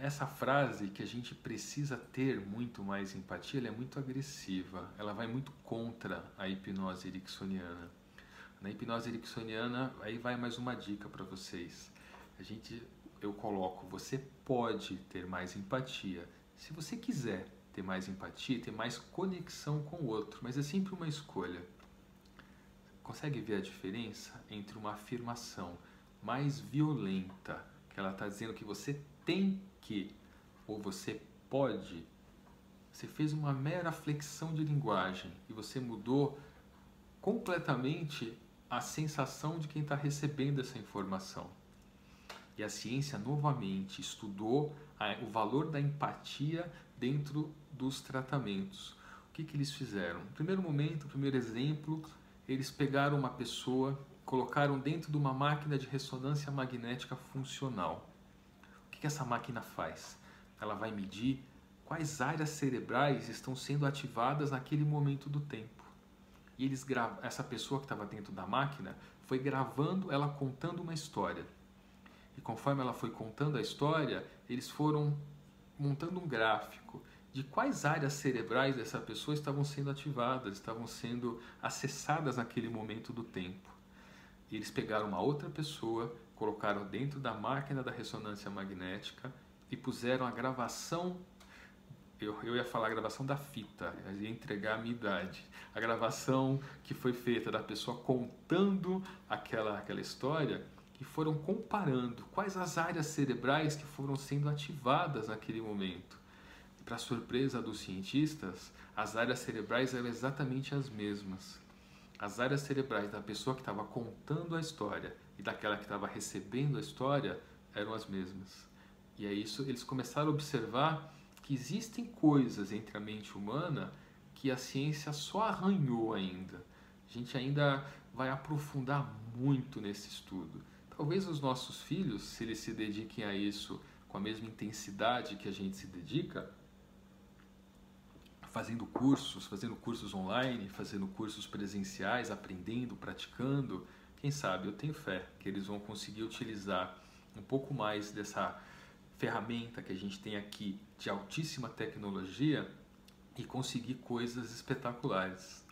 Essa frase que a gente precisa ter muito mais empatia, ela é muito agressiva, ela vai muito contra a hipnose ericksoniana. Na hipnose ericksoniana, aí vai mais uma dica para vocês. Eu coloco, você pode ter mais empatia, se você quiser ter mais empatia, ter mais conexão com o outro, mas é sempre uma escolha. Consegue ver a diferença entre uma afirmação mais violenta, que ela está dizendo que você tem que, ou você pode? Você fez uma mera flexão de linguagem e você mudou completamente a sensação de quem está recebendo essa informação. E a ciência novamente estudou o valor da empatia dentro dos tratamentos. O que eles fizeram? No primeiro momento, o primeiro exemplo, eles pegaram uma pessoa, colocaram dentro de uma máquina de ressonância magnética funcional. O que essa máquina faz? Ela vai medir quais áreas cerebrais estão sendo ativadas naquele momento do tempo. E essa pessoa que estava dentro da máquina foi gravando ela contando uma história. E conforme ela foi contando a história, eles foram montando um gráfico de quais áreas cerebrais dessa pessoa estavam sendo ativadas, estavam sendo acessadas naquele momento do tempo. E eles pegaram uma outra pessoa, colocaram dentro da máquina da ressonância magnética e puseram a gravação, eu ia falar a gravação da fita, eu ia entregar a minha idade. A gravação que foi feita da pessoa contando aquela história, e foram comparando quais as áreas cerebrais que foram sendo ativadas naquele momento. E para surpresa dos cientistas, as áreas cerebrais eram exatamente as mesmas. As áreas cerebrais da pessoa que estava contando a história e daquela que estava recebendo a história eram as mesmas. E é isso, eles começaram a observar que existem coisas entre a mente humana que a ciência só arranhou ainda. A gente ainda vai aprofundar muito nesse estudo. Talvez os nossos filhos, se eles se dediquem a isso com a mesma intensidade que a gente se dedica, fazendo cursos online, fazendo cursos presenciais, aprendendo, praticando, quem sabe, eu tenho fé que eles vão conseguir utilizar um pouco mais dessa ferramenta que a gente tem aqui de altíssima tecnologia e conseguir coisas espetaculares.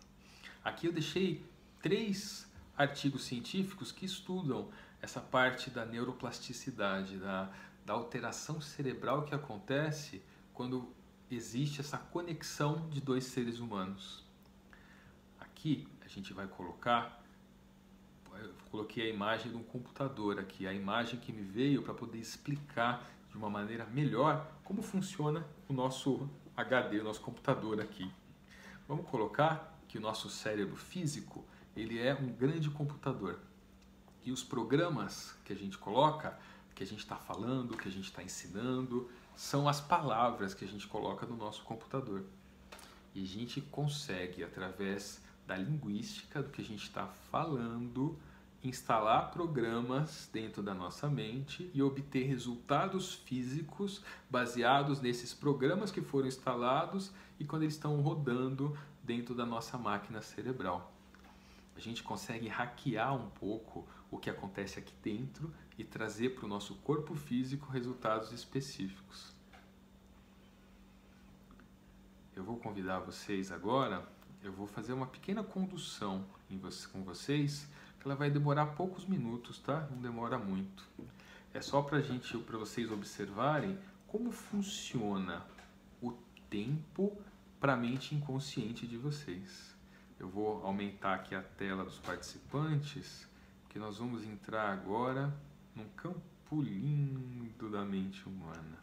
Aqui eu deixei 3 artigos científicos que estudam essa parte da neuroplasticidade, da alteração cerebral que acontece quando existe essa conexão de 2 seres humanos. Aqui a gente vai colocar, eu coloquei a imagem de um computador aqui, a imagem que me veio para poder explicar de uma maneira melhor como funciona o nosso HD, o nosso computador aqui. Vamos colocar que o nosso cérebro físico, ele é um grande computador. E os programas que a gente coloca, que a gente está falando, que a gente está ensinando, são as palavras que a gente coloca no nosso computador. E a gente consegue, através da linguística, do que a gente está falando, instalar programas dentro da nossa mente e obter resultados físicos baseados nesses programas que foram instalados e quando eles estão rodando dentro da nossa máquina cerebral. A gente consegue hackear um pouco o que acontece aqui dentro e trazer para o nosso corpo físico resultados específicos. Eu vou convidar vocês agora, eu vou fazer uma pequena condução com vocês, que ela vai demorar poucos minutos, tá? Não demora muito. É só para vocês observarem como funciona o tempo para a mente inconsciente de vocês. Eu vou aumentar aqui a tela dos participantes, que nós vamos entrar agora num campo lindo da mente humana.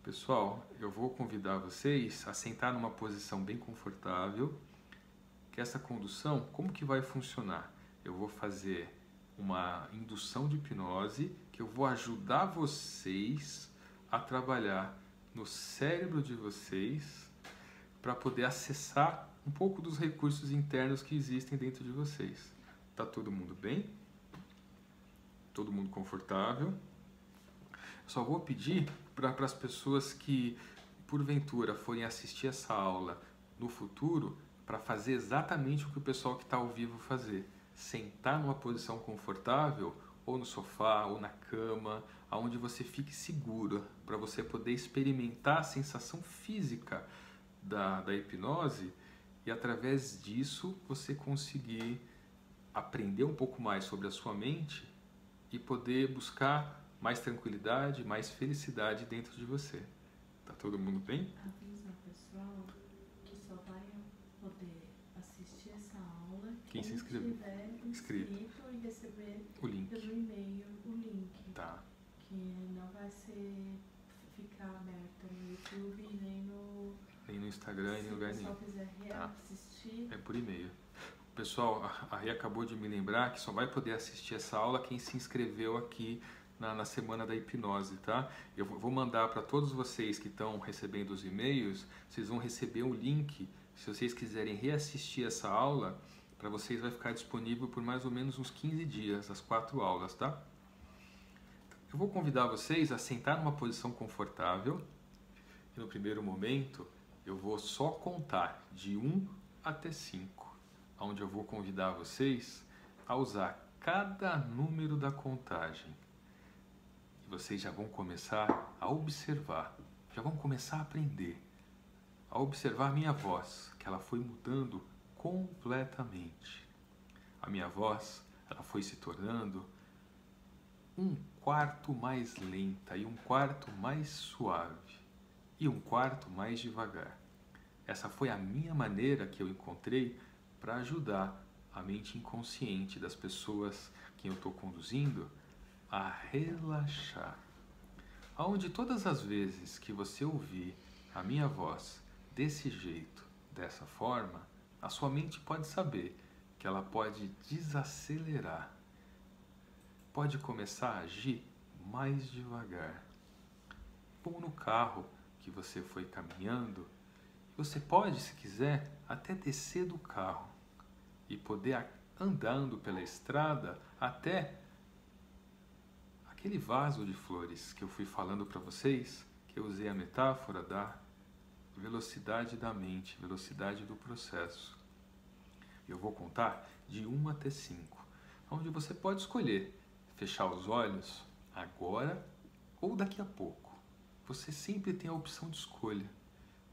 Pessoal, eu vou convidar vocês a sentar numa posição bem confortável, que essa condução, como que vai funcionar? Eu vou fazer uma indução de hipnose, que eu vou ajudar vocês a trabalhar no cérebro de vocês para poder acessar um pouco dos recursos internos que existem dentro de vocês. Tá todo mundo bem? Todo mundo confortável? Eu só vou pedir para as pessoas que, porventura, forem assistir essa aula no futuro, para fazer exatamente o que o pessoal que está ao vivo fazer. Sentar numa posição confortável, ou no sofá, ou na cama, onde você fique seguro, para você poder experimentar a sensação física da hipnose e, através disso, você conseguir aprender um pouco mais sobre a sua mente e poder buscar mais tranquilidade, mais felicidade dentro de você. Tá todo mundo bem? Avisa pessoal que só vai poder assistir essa aula quem se inscrever tiver inscrito e receber o link pelo e-mail o link. Tá. Que não vai ficar aberto no YouTube nem no Instagram e nem no lugar nenhum. Se o pessoal quiser reassistir, é por e-mail. Pessoal, a Rê acabou de me lembrar que só vai poder assistir essa aula quem se inscreveu aqui na semana da hipnose, tá? Eu vou mandar para todos vocês que estão recebendo os e-mails, vocês vão receber um link, se vocês quiserem reassistir essa aula, Para vocês vai ficar disponível por mais ou menos uns 15 dias, as 4 aulas, tá? Eu vou convidar vocês a sentar numa posição confortável. E no primeiro momento, eu vou só contar de 1 até 5, onde eu vou convidar vocês a usar cada número da contagem. E vocês já vão começar a observar, já vão começar a aprender, a observar a minha voz, que ela foi mudando completamente. A minha voz, ela foi se tornando um quarto mais lenta e um quarto mais suave e um quarto mais devagar. Essa foi a minha maneira que eu encontrei para ajudar a mente inconsciente das pessoas que eu estou conduzindo a relaxar. Aonde todas as vezes que você ouvir a minha voz desse jeito, dessa forma, a sua mente pode saber que ela pode desacelerar, pode começar a agir mais devagar. Como no carro que você foi caminhando, você pode, se quiser, até descer do carro e poder andando pela estrada até aquele vaso de flores que eu fui falando para vocês, que eu usei a metáfora da velocidade da mente, velocidade do processo. Eu vou contar de 1 até 5, onde você pode escolher fechar os olhos agora ou daqui a pouco. Você sempre tem a opção de escolha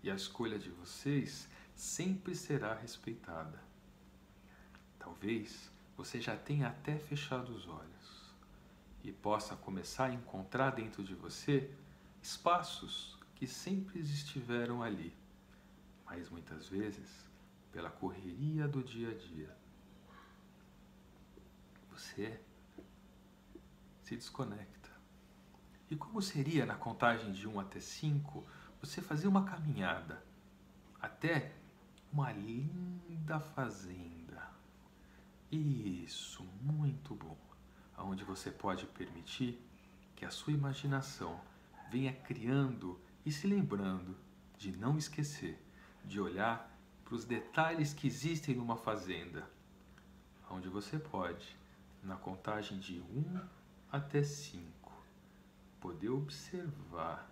e a escolha de vocês sempre será respeitada. Talvez você já tenha até fechado os olhos e possa começar a encontrar dentro de você espaços que sempre estiveram ali, mas muitas vezes, pela correria do dia a dia, você se desconecta. E como seria na contagem de 1 até 5, você fazer uma caminhada até uma linda fazenda? Isso, muito bom. Onde você pode permitir que a sua imaginação venha criando e se lembrando de não esquecer, de olhar para os detalhes que existem numa fazenda, onde você pode, na contagem de 1 até 5, poder observar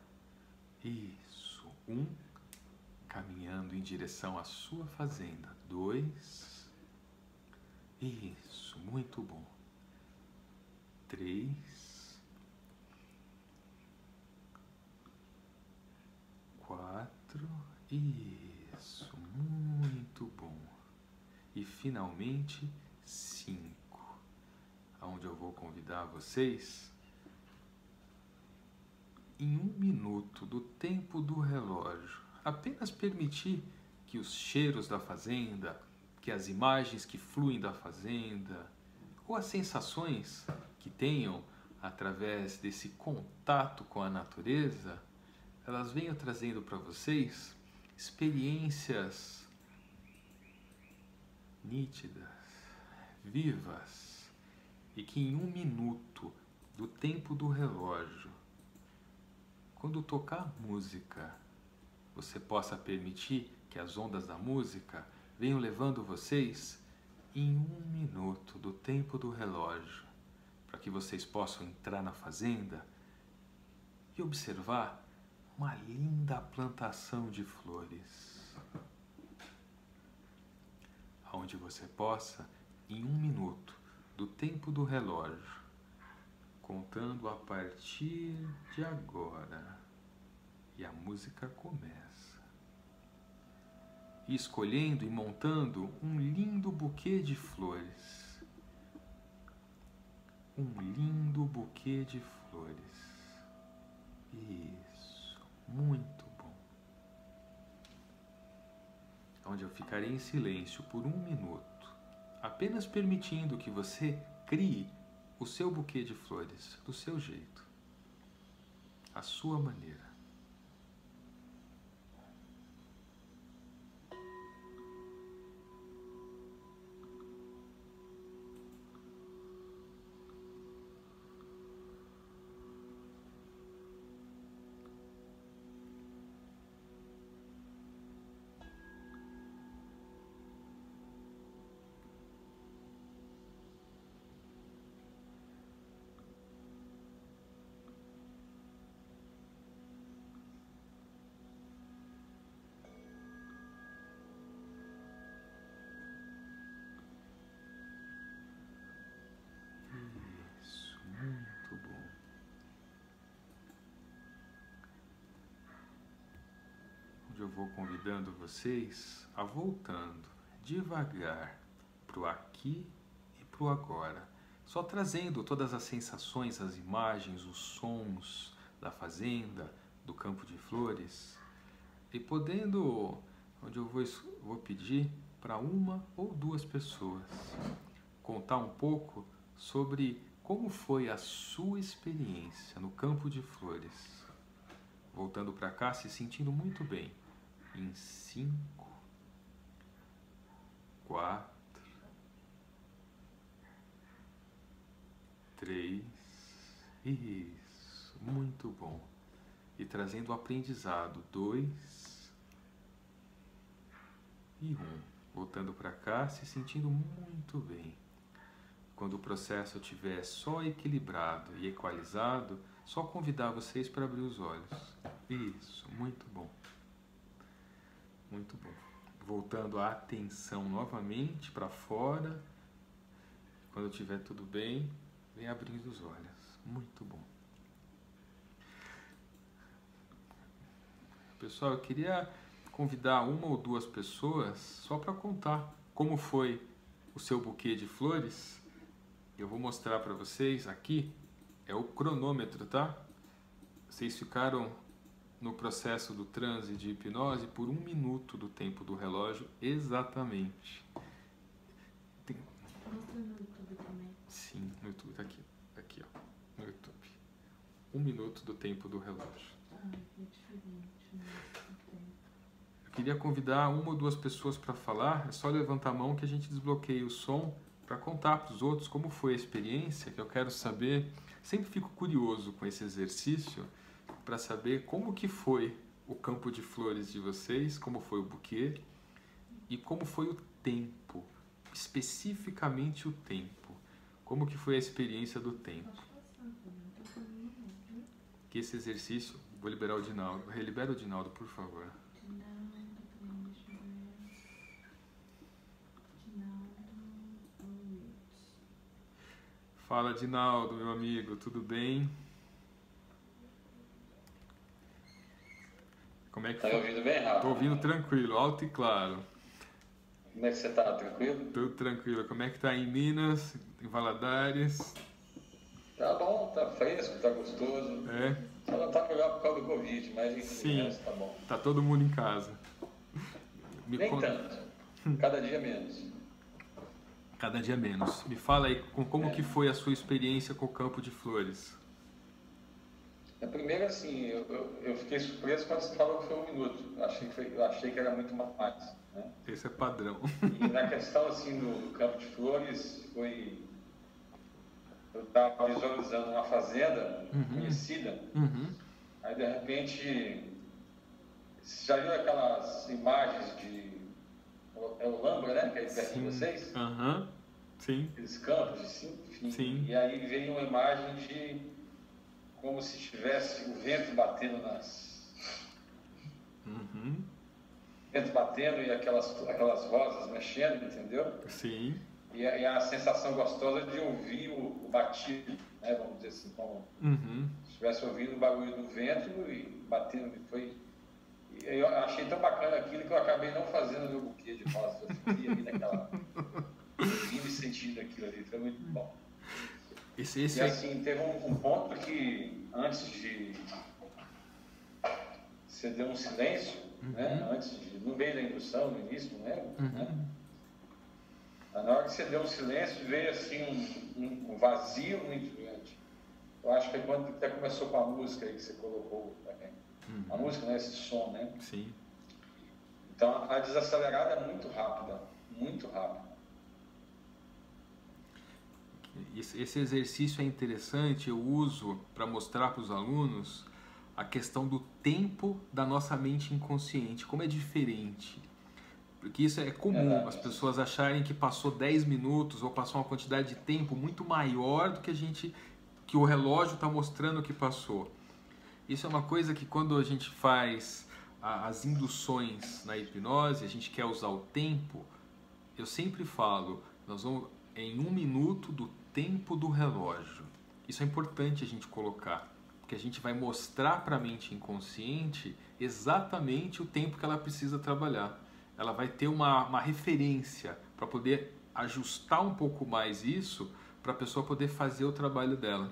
isso. 1, caminhando em direção à sua fazenda. 2, isso, muito bom. 3, 4, isso, muito bom. E finalmente 5, onde eu vou convidar vocês em 1 minuto do tempo do relógio, apenas permitir que os cheiros da fazenda, que as imagens que fluem da fazenda, ou as sensações que tenham através desse contato com a natureza, elas venham trazendo para vocês experiências nítidas, vivas, e que em 1 minuto do tempo do relógio, quando tocar música, você possa permitir que as ondas da música venham levando vocês em 1 minuto do tempo do relógio, para que vocês possam entrar na fazenda e observar uma linda plantação de flores, onde você possa, em 1 minuto do tempo do relógio, contando a partir de agora, e a música começa, e escolhendo e montando um lindo buquê de flores, um lindo buquê de flores. Isso, muito bom. Onde eu ficarei em silêncio por 1 minuto, apenas permitindo que você crie o seu buquê de flores do seu jeito, à sua maneira. eu vou convidando vocês a voltando devagar para o aqui e para o agora, só trazendo todas as sensações, as imagens, os sons da fazenda, do campo de flores, e podendo, onde eu vou pedir para uma ou duas pessoas contar um pouco sobre como foi a sua experiência no campo de flores, voltando para cá, se sentindo muito bem. Em 5, 4, 3, isso, muito bom. E trazendo o aprendizado, 2 e 1. Voltando para cá, se sentindo muito bem. Quando o processo estiver só equilibrado e equalizado, só convidar vocês para abrir os olhos. Isso, muito bom. Muito bom. Voltando a atenção novamente para fora. Quando estiver tudo bem, vem abrindo os olhos. Muito bom. Pessoal, eu queria convidar uma ou duas pessoas só para contar como foi o seu buquê de flores. Eu vou mostrar para vocês aqui, é o cronômetro, tá? Vocês ficaram no processo do transe de hipnose por 1 minuto do tempo do relógio, exatamente. Mostra no YouTube também. Sim, no YouTube, tá aqui, ó, no YouTube. 1 minuto do tempo do relógio. Ah, é diferente. Eu queria convidar uma ou duas pessoas para falar, é só levantar a mão que a gente desbloqueia o som para contar para os outros como foi a experiência, que eu quero saber. Sempre fico curioso com esse exercício para saber como que foi o campo de flores de vocês, como foi o buquê e como foi o tempo, especificamente o tempo. Como que foi a experiência do tempo. Que esse exercício, vou liberar o Dinaldo, relibera o Dinaldo, por favor. Fala, Dinaldo, meu amigo, tudo bem? Como é que Tá foi? me ouvindo bem, Rafa? Tô ouvindo tranquilo, alto e claro. Como é que você tá? Tranquilo? Tudo tranquilo. Como é que tá em Minas, em Valadares? Tá bom, tá fresco, tá gostoso. É? Só não tá melhor por causa do Covid, mas enfim, Sim. o resto tá bom. Tá todo mundo em casa. Me Nem conta- tanto. Cada dia menos. Cada dia menos. Me fala aí como que foi a sua experiência com o campo de flores. Primeiro, assim, eu fiquei surpreso quando você falou que foi 1 minuto. Eu achei que era muito mais, né? Esse é padrão. E na questão, assim, do campo de flores, foi... Eu estava visualizando uma fazenda conhecida. Uhum. Aí, de repente, você já viu aquelas imagens de... É o Lambra, né? Que é aí perto de vocês? Aham. Sim. Aqueles campos, assim, enfim. Sim. E aí veio uma imagem de como se tivesse o vento batendo Uhum. vento batendo e aquelas rosas mexendo, entendeu? Sim. E a sensação gostosa de ouvir o batido, né? Vamos dizer assim, como Uhum. se estivesse ouvindo o barulho do vento e batendo. E eu achei tão bacana aquilo que eu acabei não fazendo meu buquê de rosas. Eu fiquei ali naquela... ouvindo e sentindo aquilo ali. Foi muito bom. E E assim, teve um ponto que antes de você deu um silêncio, né? No meio da indução, no início, não lembro, né? Na hora que você deu um silêncio, veio assim um vazio muito grande. Eu acho que foi quando até começou com a música aí que você colocou também. A música, né? Esse som, né? Sim. Então a desacelerada é muito rápida, muito rápida. Esse exercício é interessante, eu uso para mostrar para os alunos a questão do tempo da nossa mente inconsciente, como é diferente. Porque isso é comum, as pessoas acharem que passou 10 minutos ou passou uma quantidade de tempo muito maior do que o relógio está mostrando que passou. Isso é uma coisa que quando a gente faz as induções na hipnose, a gente quer usar o tempo, eu sempre falo, nós vamos em 1 minuto do tempo do relógio. Isso é importante a gente colocar. porque a gente vai mostrar para a mente inconsciente exatamente o tempo que ela precisa trabalhar. Ela vai ter uma referência para poder ajustar um pouco mais isso, para a pessoa poder fazer o trabalho dela.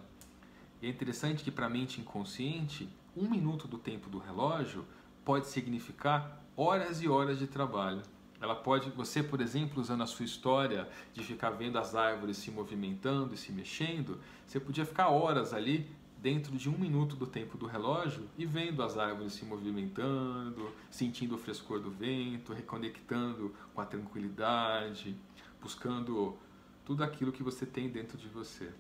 E é interessante que para a mente inconsciente, 1 minuto do tempo do relógio pode significar horas e horas de trabalho. Ela pode, você, por exemplo, usando a sua história de ficar vendo as árvores se movimentando e se mexendo, você podia ficar horas ali dentro de 1 minuto do tempo do relógio e vendo as árvores se movimentando, sentindo o frescor do vento, reconectando com a tranquilidade, buscando tudo aquilo que você tem dentro de você.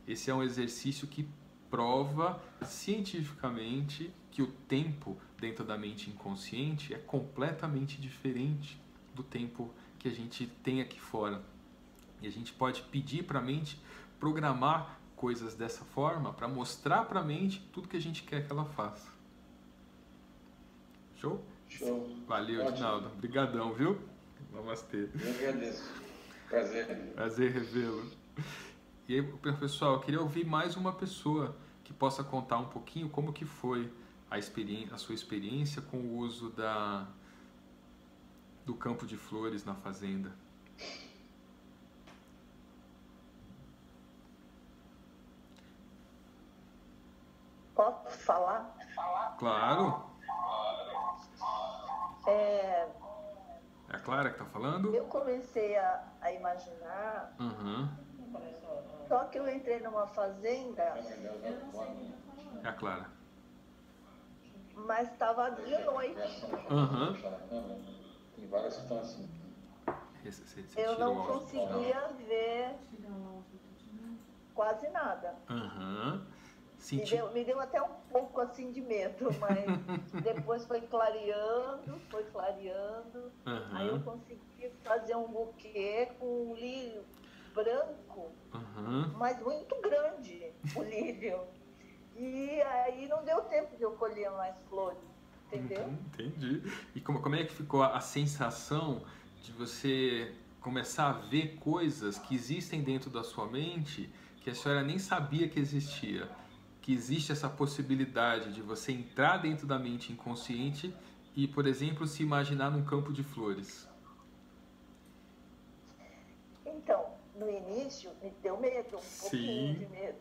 Esse é um exercício que prova cientificamente que o tempo dentro da mente inconsciente é completamente diferente do tempo que a gente tem aqui fora. E a gente pode pedir para a mente programar coisas dessa forma para mostrar para a mente tudo que a gente quer que ela faça. Show? Show. Valeu, Edinaldo. Obrigadão, viu? Namastê. Eu agradeço. Prazer. Prazer revê-lo. E aí, pessoal, eu queria ouvir mais uma pessoa que possa contar um pouquinho como que foi a sua experiência com o uso do campo de flores na fazenda. Posso falar? Claro. É a Clara que está falando? Eu comecei a imaginar, só que eu entrei numa fazenda, Eu não sei quem tá falando. É a Clara. mas estava de noite. Tem várias que estão assim. Você Eu tira não o áudio. conseguia ver Tirar o áudio de novo. quase nada. Me deu até um pouco assim de medo, mas depois foi clareando. Aí eu consegui fazer um buquê com um lírio branco, mas muito grande, o lírio. E aí não deu tempo de eu colher mais flores, entendeu? Entendi. E como é que ficou a sensação de você começar a ver coisas que existem dentro da sua mente que a senhora nem sabia que existia? Que existe essa possibilidade de você entrar dentro da mente inconsciente e, por exemplo, se imaginar num campo de flores. Então, no início me deu medo, pouquinho de medo.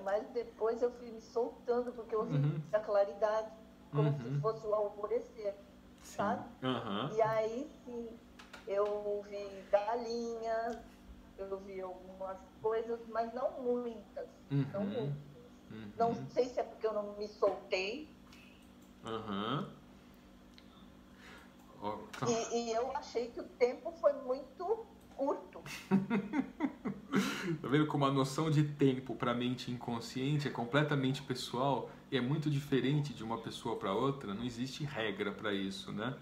Mas depois eu fui me soltando, porque eu vi a claridade, como se fosse o alvorecer, sabe? E aí sim, eu vi galinhas, eu vi algumas coisas, mas não muitas, não muitas. Não sei se é porque eu não me soltei. E eu achei que o tempo foi muito curto. Tá vendo como a noção de tempo para a mente inconsciente é completamente pessoal e é muito diferente de uma pessoa para outra? Não existe regra para isso, né?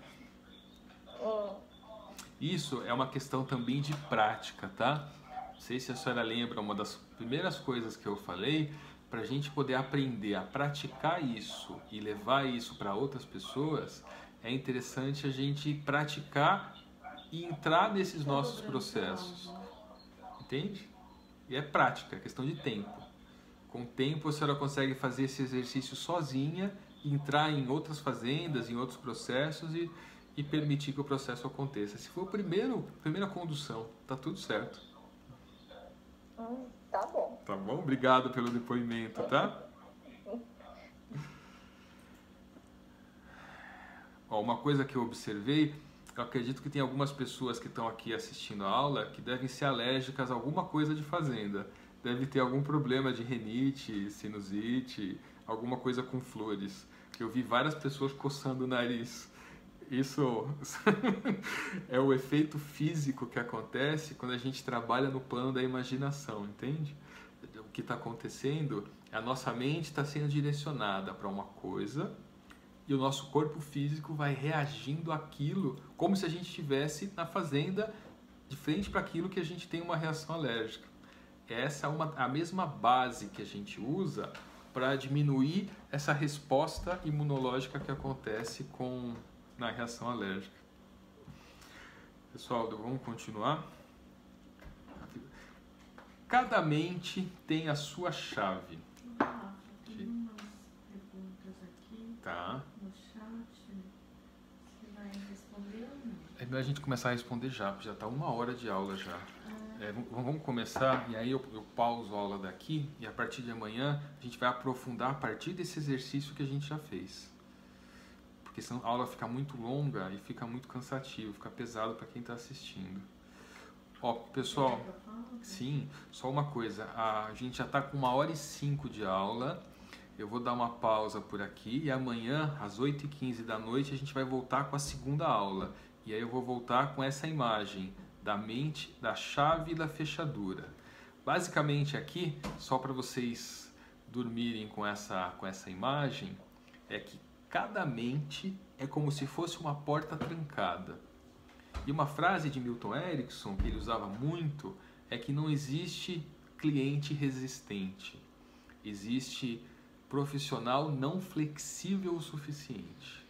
Isso é uma questão também de prática, tá? Não sei se a senhora lembra, uma das primeiras coisas que eu falei, para a gente poder aprender a praticar isso e levar isso para outras pessoas, é interessante a gente praticar e entrar nesses nossos processos. Entende? E é prática, é questão de tempo. Com o tempo a senhora consegue fazer esse exercício sozinha, entrar em outras fazendas, em outros processos e permitir que o processo aconteça. Se for a primeira condução, tá tudo certo. Tá bom. Tá bom? Obrigado pelo depoimento, tá? Ó, uma coisa que eu observei, eu acredito que tem algumas pessoas que estão aqui assistindo a aula que devem ser alérgicas a alguma coisa de fazenda. Deve ter algum problema de rinite, sinusite, alguma coisa com flores. Eu vi várias pessoas coçando o nariz. Isso é o efeito físico que acontece quando a gente trabalha no plano da imaginação, entende? O que está acontecendo, a nossa mente está sendo direcionada para uma coisa e o nosso corpo físico vai reagindo àquilo como se a gente estivesse na fazenda de frente para aquilo que a gente tem uma reação alérgica. Essa é a mesma base que a gente usa para diminuir essa resposta imunológica que acontece na reação alérgica. Pessoal, vamos continuar? Cada mente tem a sua chave. Tá. no chat. Você vai responder ou não? É melhor a gente começar a responder já, porque já está 1 hora de aula já. Vamos começar, e aí eu pauso a aula daqui, e a partir de amanhã a gente vai aprofundar a partir desse exercício que a gente já fez. Porque senão a aula fica muito longa e fica muito cansativo, fica pesado para quem está assistindo. Ó, pessoal, sim, só uma coisa, a gente já está com 1h05 de aula, eu vou dar uma pausa por aqui, e amanhã, às 8h15 da noite, a gente vai voltar com a segunda aula. E aí eu vou voltar com essa imagem da mente, da chave e da fechadura. Basicamente aqui, só para vocês dormirem com essa imagem, é que cada mente é como se fosse uma porta trancada. E uma frase de Milton Erickson, que ele usava muito, é que não existe cliente resistente. Existe profissional não flexível o suficiente.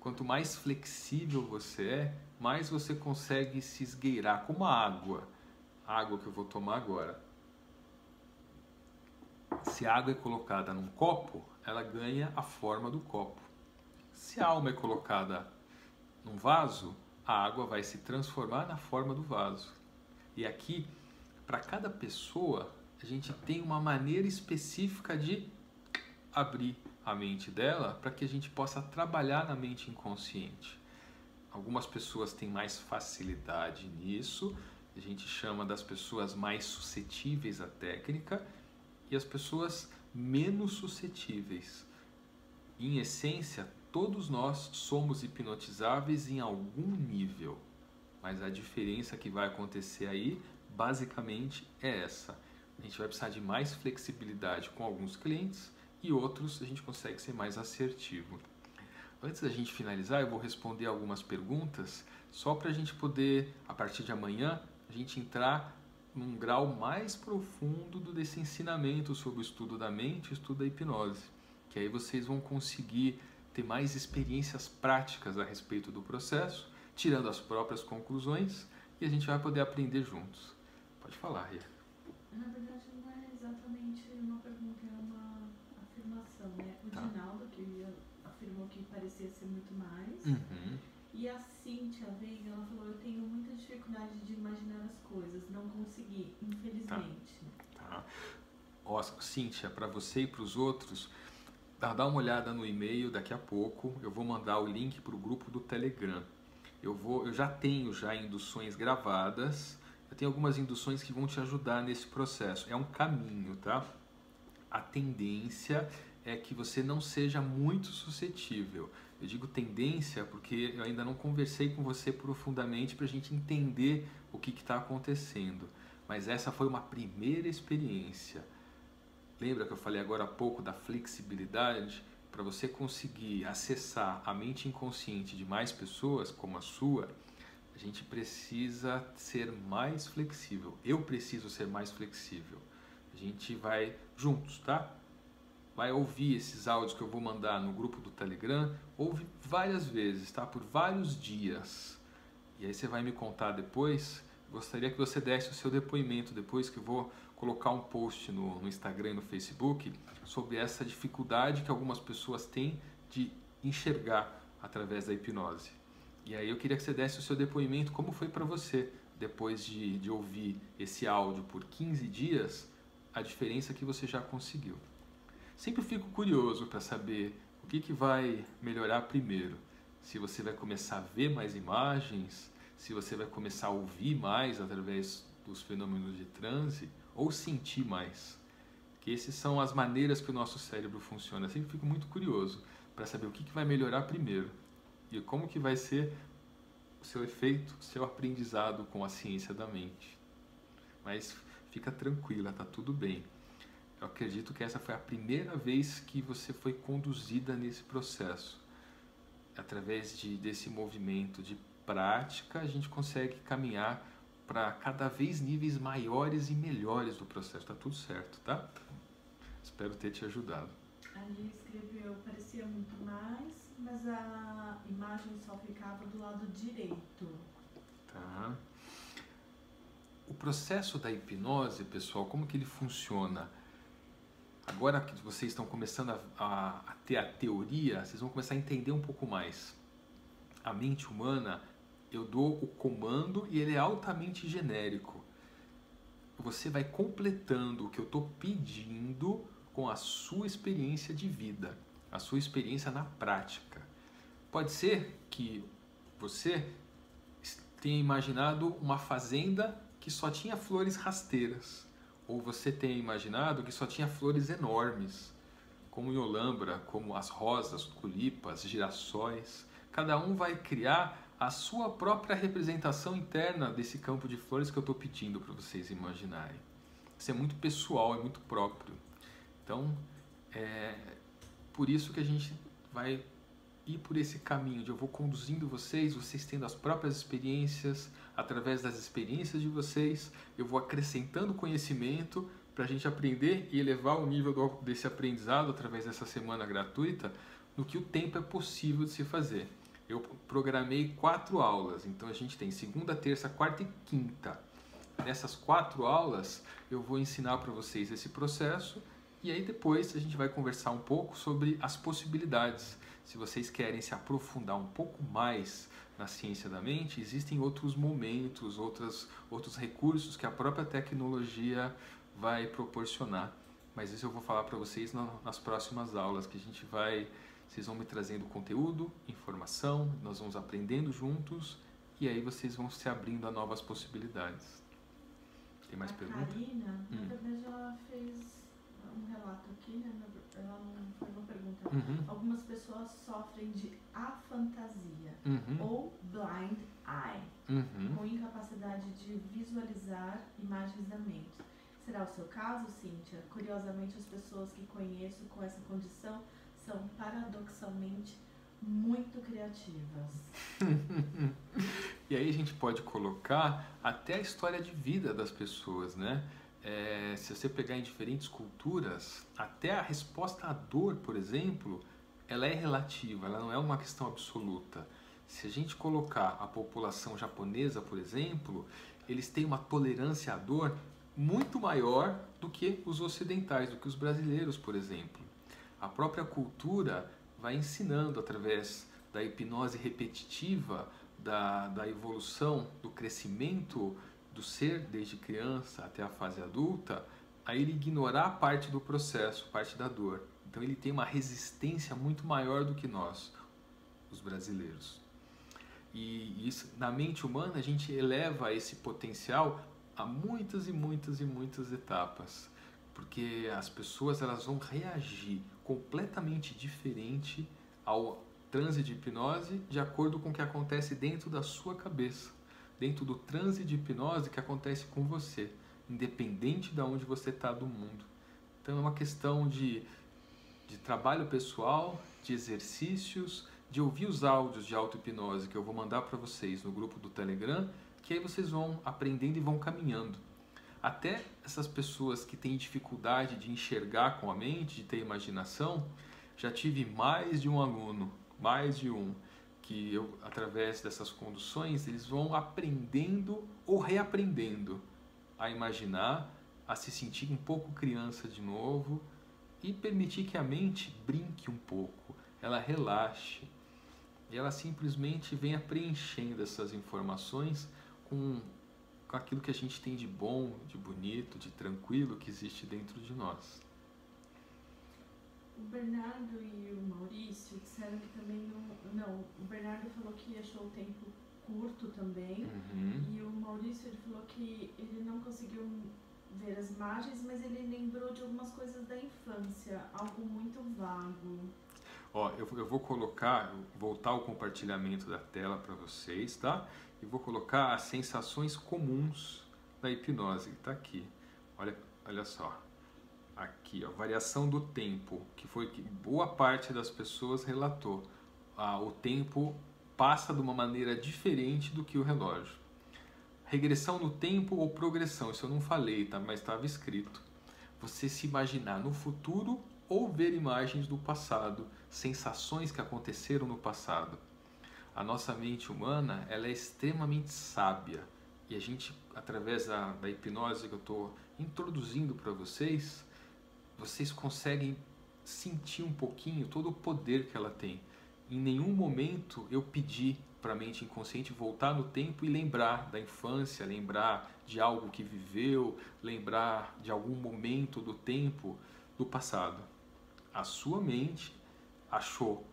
Quanto mais flexível você é, mais você consegue se esgueirar, como a água que eu vou tomar agora. Se a água é colocada num copo, ela ganha a forma do copo. Se a alma é colocada num vaso, a água vai se transformar na forma do vaso. E aqui, para cada pessoa, a gente tem uma maneira específica de abrir a mente dela para que a gente possa trabalhar na mente inconsciente. Algumas pessoas têm mais facilidade nisso, a gente chama das pessoas mais suscetíveis à técnica, e as pessoas menos suscetíveis. Em essência, todos nós somos hipnotizáveis em algum nível, mas a diferença que vai acontecer aí, basicamente, é essa. A gente vai precisar de mais flexibilidade com alguns clientes e outros a gente consegue ser mais assertivo. Antes da gente finalizar, eu vou responder algumas perguntas, só para a gente poder, a partir de amanhã, a gente entrar num grau mais profundo desse ensinamento sobre o estudo da mente, o estudo da hipnose, que aí vocês vão conseguir ter mais experiências práticas a respeito do processo, tirando as próprias conclusões, e a gente vai poder aprender juntos. Pode falar, Ria. Na verdade, não é exatamente uma pergunta, é uma afirmação, né? O Dinaldo, que afirmou que parecia ser muito mais. Uhum. E a Cíntia Veiga, ela falou, eu tenho muita dificuldade de imaginar as coisas, não consegui, infelizmente. Tá. Ó, Cíntia, para você e para os outros, dá uma olhada no e-mail daqui a pouco, eu vou mandar o link para o grupo do Telegram. Eu já tenho induções gravadas, eu tenho algumas induções que vão te ajudar nesse processo. É um caminho, tá? A tendência é que você não seja muito suscetível. Eu digo tendência porque eu ainda não conversei com você profundamente para a gente entender o que está acontecendo. Mas essa foi uma primeira experiência. Lembra que eu falei agora há pouco da flexibilidade? Para você conseguir acessar a mente inconsciente de mais pessoas, como a sua, a gente precisa ser mais flexível. Eu preciso ser mais flexível. A gente vai juntos, tá? Vai ouvir esses áudios que eu vou mandar no grupo do Telegram, ouve várias vezes, tá? Por vários dias. E aí você vai me contar depois. Gostaria que você desse o seu depoimento depois, que eu vou colocar um post no Instagram e no Facebook sobre essa dificuldade que algumas pessoas têm de enxergar através da hipnose. E aí eu queria que você desse o seu depoimento, como foi para você, depois de ouvir esse áudio por 15 dias, a diferença que você já conseguiu. Sempre fico curioso para saber o que vai melhorar primeiro. Se você vai começar a ver mais imagens, se você vai começar a ouvir mais através dos fenômenos de transe, ou sentir mais. Que essas são as maneiras que o nosso cérebro funciona. Eu sempre fico muito curioso para saber o que vai melhorar primeiro e como que vai ser o seu efeito, o seu aprendizado com a ciência da mente. Mas fica tranquila, tá tudo bem. Eu acredito que essa foi a primeira vez que você foi conduzida nesse processo. Através desse movimento de prática, a gente consegue caminhar para cada vez níveis maiores e melhores do processo. Tá tudo certo, tá? Espero ter te ajudado. A Lia escreveu, parecia muito mais, mas a imagem só ficava do lado direito. Tá. O processo da hipnose, pessoal, como que ele funciona? Agora que vocês estão começando a ter a teoria, vocês vão começar a entender um pouco mais. A mente humana, eu dou o comando e ele é altamente genérico. Você vai completando o que eu estou pedindo com a sua experiência de vida, a sua experiência na prática. Pode ser que você tenha imaginado uma fazenda que só tinha flores rasteiras, ou você tenha imaginado que só tinha flores enormes, como em Olambra, como as rosas, tulipas, girassóis. Cada um vai criar a sua própria representação interna desse campo de flores que eu estou pedindo para vocês imaginarem. Isso é muito pessoal, é muito próprio. Então, é por isso que a gente vai ir por esse caminho de eu vou conduzindo vocês tendo as próprias experiências, através das experiências de vocês, eu vou acrescentando conhecimento para a gente aprender e elevar o nível desse aprendizado através dessa semana gratuita no que o tempo é possível de se fazer. Eu programei 4 aulas, então a gente tem segunda, terça, quarta e quinta. Nessas 4 aulas eu vou ensinar para vocês esse processo e aí depois a gente vai conversar um pouco sobre as possibilidades. Se vocês querem se aprofundar um pouco mais na ciência da mente, existem outros momentos, outros recursos que a própria tecnologia vai proporcionar. Mas isso eu vou falar para vocês nas próximas aulas, que vocês vão me trazendo conteúdo, informação, nós vamos aprendendo juntos e aí vocês vão se abrindo a novas possibilidades. Tem mais perguntas? A Karina, na verdade, ela fez um relato aqui, né? Ela não foi uma pergunta. Algumas pessoas sofrem de afantasia ou blind eye, com incapacidade de visualizar imagens da mente. Será o seu caso, Cíntia? Curiosamente, as pessoas que conheço com essa condição são paradoxalmente muito criativas. E aí a gente pode colocar até a história de vida das pessoas, né? Se você pegar em diferentes culturas, até a resposta à dor, por exemplo, ela é relativa, ela não é uma questão absoluta. Se a gente colocar a população japonesa, por exemplo, eles têm uma tolerância à dor muito maior do que os ocidentais, do que os brasileiros, por exemplo. A própria cultura vai ensinando através da hipnose repetitiva, da evolução, do crescimento do ser desde criança até a fase adulta, a ele ignorar parte do processo, parte da dor. Então ele tem uma resistência muito maior do que nós, os brasileiros. E isso, na mente humana a gente eleva esse potencial a muitas e muitas e muitas etapas, porque as pessoas elas vão reagir completamente diferente ao transe de hipnose de acordo com o que acontece dentro da sua cabeça, dentro do transe de hipnose que acontece com você, independente de onde você está do mundo. Então é uma questão de trabalho pessoal, de exercícios, de ouvir os áudios de auto-hipnose que eu vou mandar para vocês no grupo do Telegram, que aí vocês vão aprendendo e vão caminhando. Até essas pessoas que têm dificuldade de enxergar com a mente, de ter imaginação, já tive mais de um aluno, mais de um, que eu, através dessas conduções, eles vão aprendendo ou reaprendendo a imaginar, a se sentir um pouco criança de novo e permitir que a mente brinque um pouco, ela relaxe e ela simplesmente venha preenchendo essas informações com aquilo que a gente tem de bom, de bonito, de tranquilo que existe dentro de nós. O Bernardo e o Maurício disseram que também não. O Bernardo falou que achou o tempo curto também. E o Maurício ele falou que ele não conseguiu ver as imagens, mas ele lembrou de algumas coisas da infância, algo muito vago. Ó, eu vou voltar o compartilhamento da tela para vocês, tá? E vou colocar as sensações comuns da hipnose, que está aqui. Olha só. Aqui, ó, variação do tempo, que foi que boa parte das pessoas relatou. O tempo passa de uma maneira diferente do que o relógio. Regressão no tempo ou progressão, isso eu não falei, tá? Mas estava escrito. Você se imaginar no futuro ou ver imagens do passado, sensações que aconteceram no passado. A nossa mente humana, ela é extremamente sábia. E a gente, através da hipnose que eu estou introduzindo para vocês, vocês conseguem sentir um pouquinho todo o poder que ela tem. Em nenhum momento eu pedi para a mente inconsciente voltar no tempo e lembrar da infância, lembrar de algo que viveu, lembrar de algum momento do tempo do passado. A sua mente achou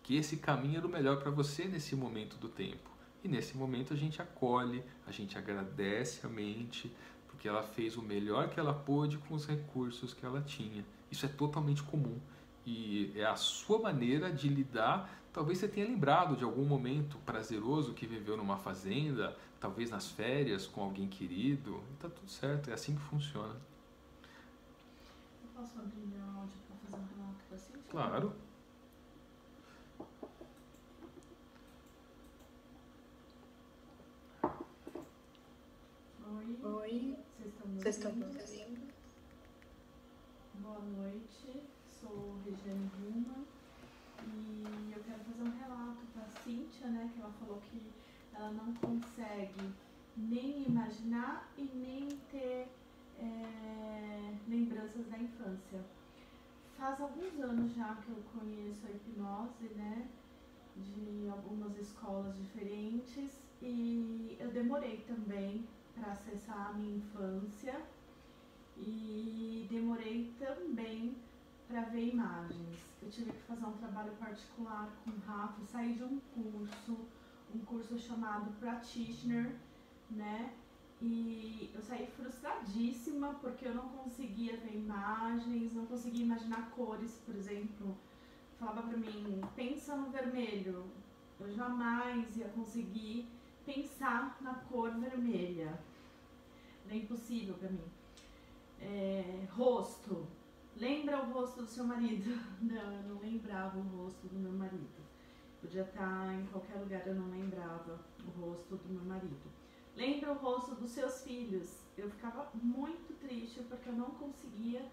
que esse caminho era o melhor para você nesse momento do tempo. E nesse momento a gente acolhe, a gente agradece a mente, porque ela fez o melhor que ela pôde com os recursos que ela tinha. Isso é totalmente comum e é a sua maneira de lidar. Talvez você tenha lembrado de algum momento prazeroso que viveu numa fazenda, talvez nas férias com alguém querido. E tá tudo certo, é assim que funciona. Eu posso abrir meu áudio para fazer um relato da Cíntia? Claro. Oi. Vocês estão me ouvindo? Boa noite, sou Regiane Ruma e eu quero fazer um relato para a Cíntia, né, que ela falou que ela não consegue nem imaginar e nem ter lembranças da infância. Faz alguns anos já que eu conheço a hipnose, né, de algumas escolas diferentes, e eu demorei também para acessar a minha infância e demorei também para ver imagens. Eu tive que fazer um trabalho particular com o Rafa, saí de um curso chamado Practitioner, né? E eu saí frustradíssima porque eu não conseguia ver imagens, não conseguia imaginar cores, por exemplo. Falava pra mim, pensa no vermelho. Eu jamais ia conseguir pensar na cor vermelha. Era impossível pra mim. Rosto. Lembra o rosto do seu marido? Não, eu não lembrava o rosto do meu marido. Podia estar em qualquer lugar, eu não lembrava o rosto do meu marido. Lembra o rosto dos seus filhos? Eu ficava muito triste porque eu não conseguia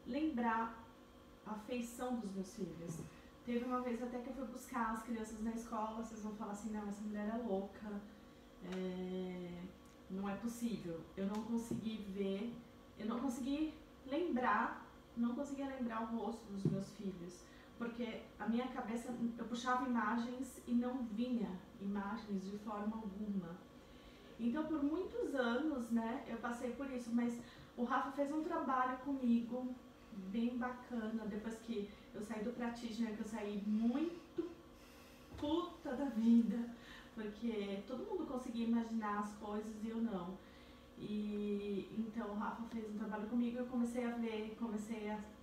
lembrar a feição dos meus filhos. Teve uma vez até que eu fui buscar as crianças na escola, vocês vão falar assim, não, essa mulher é louca, não é possível. Eu não consegui ver, eu não consegui lembrar, não conseguia lembrar o rosto dos meus filhos, porque a minha cabeça, eu puxava imagens e não vinha imagens de forma alguma. Então, por muitos anos, né, eu passei por isso, mas o Rafa fez um trabalho comigo bem bacana, depois que eu saí do Practitioner, que eu saí muito puta da vida, porque todo mundo conseguia imaginar as coisas e eu não. E então o Rafa fez um trabalho comigo, eu comecei a ver,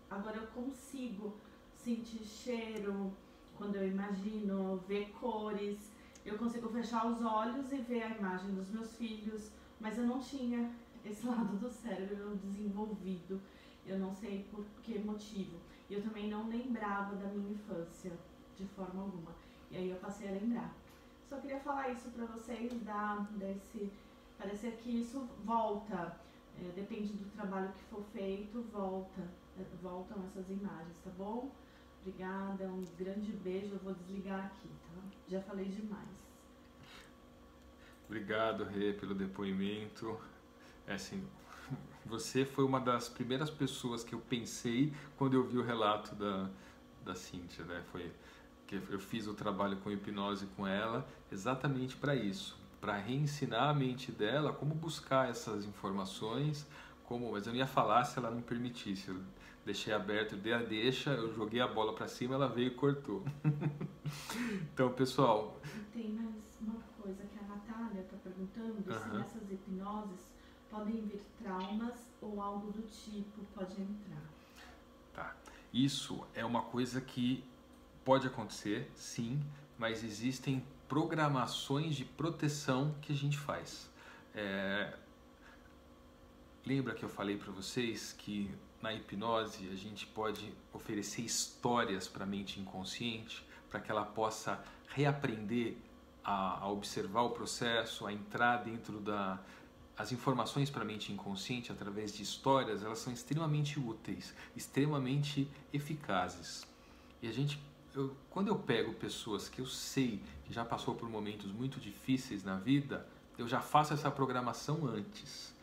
agora eu consigo sentir cheiro quando eu imagino, ver cores. Eu consigo fechar os olhos e ver a imagem dos meus filhos, mas eu não tinha esse lado do cérebro desenvolvido, eu não sei por que motivo. E eu também não lembrava da minha infância, de forma alguma. E aí eu passei a lembrar. Só queria falar isso pra vocês, parecer que isso volta, depende do trabalho que for feito, voltam essas imagens, tá bom? Obrigada, um grande beijo, eu vou desligar aqui, tá? Já falei demais. Obrigado, Rê, pelo depoimento. Assim, você foi uma das primeiras pessoas que eu pensei quando eu vi o relato da Cíntia, né? Foi que eu fiz o trabalho com hipnose com ela exatamente para isso, para reensinar a mente dela como buscar essas informações, mas eu não ia falar se ela não permitisse. Eu deixei aberto, dei a deixa, eu joguei a bola para cima, ela veio e cortou. Então, pessoal... Tem mais uma coisa que a Natália está perguntando, se nessas hipnoses podem vir traumas ou algo do tipo pode entrar. Tá. Isso é uma coisa que pode acontecer, sim, mas existem programações de proteção que a gente faz. Lembra que eu falei para vocês que na hipnose a gente pode oferecer histórias para a mente inconsciente, para que ela possa reaprender a observar o processo, a entrar dentro as informações para a mente inconsciente através de histórias. Elas são extremamente úteis, extremamente eficazes. E quando eu pego pessoas que eu sei que já passou por momentos muito difíceis na vida, eu já faço essa programação antes.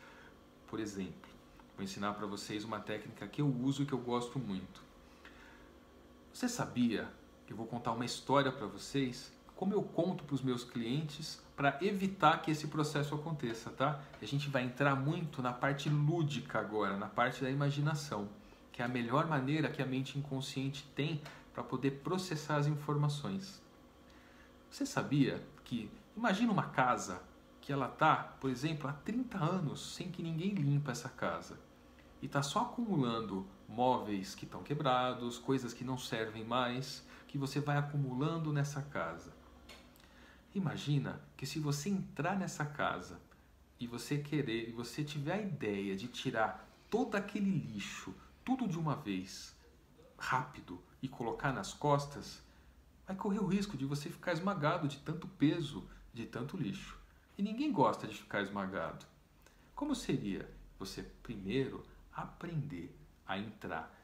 Por exemplo, Vou ensinar para vocês uma técnica que eu uso e que eu gosto muito. Você sabia que eu vou contar uma história para vocês, como eu conto para os meus clientes para evitar que esse processo aconteça, tá? A gente vai entrar muito na parte lúdica agora, na parte da imaginação, que é a melhor maneira que a mente inconsciente tem para poder processar as informações. Você sabia que, imagina uma casa que ela está, por exemplo, há 30 anos sem que ninguém limpa essa casa e está só acumulando móveis que estão quebrados, coisas que não servem mais, que você vai acumulando nessa casa. Imagina que se você entrar nessa casa e você tiver a ideia de tirar todo aquele lixo, tudo de uma vez, rápido, e colocar nas costas, vai correr o risco de você ficar esmagado de tanto peso, de tanto lixo. E ninguém gosta de ficar esmagado. Como seria você primeiro aprender a entrar,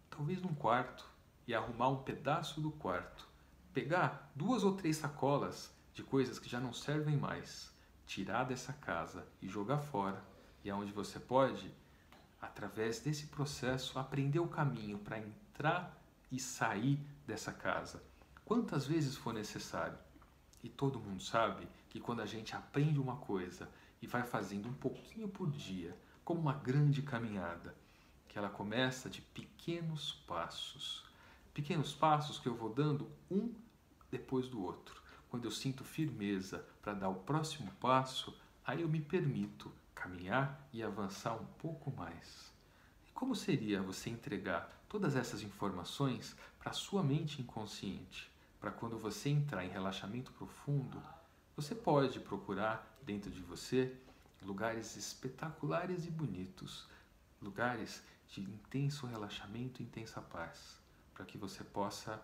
talvez num quarto, e arrumar um pedaço do quarto, pegar 2 ou 3 sacolas de coisas que já não servem mais, tirar dessa casa e jogar fora, e aonde você pode, através desse processo, aprender o caminho para entrar e sair dessa casa, quantas vezes for necessário. E todo mundo sabe que quando a gente aprende uma coisa e vai fazendo um pouquinho por dia, como uma grande caminhada, que ela começa de pequenos passos que eu vou dando um depois do outro. Quando eu sinto firmeza para dar o próximo passo, aí eu me permito caminhar e avançar um pouco mais. E como seria você entregar todas essas informações para a sua mente inconsciente? Para quando você entrar em relaxamento profundo, você pode procurar dentro de você lugares espetaculares e bonitos, lugares de intenso relaxamento e intensa paz, para que você possa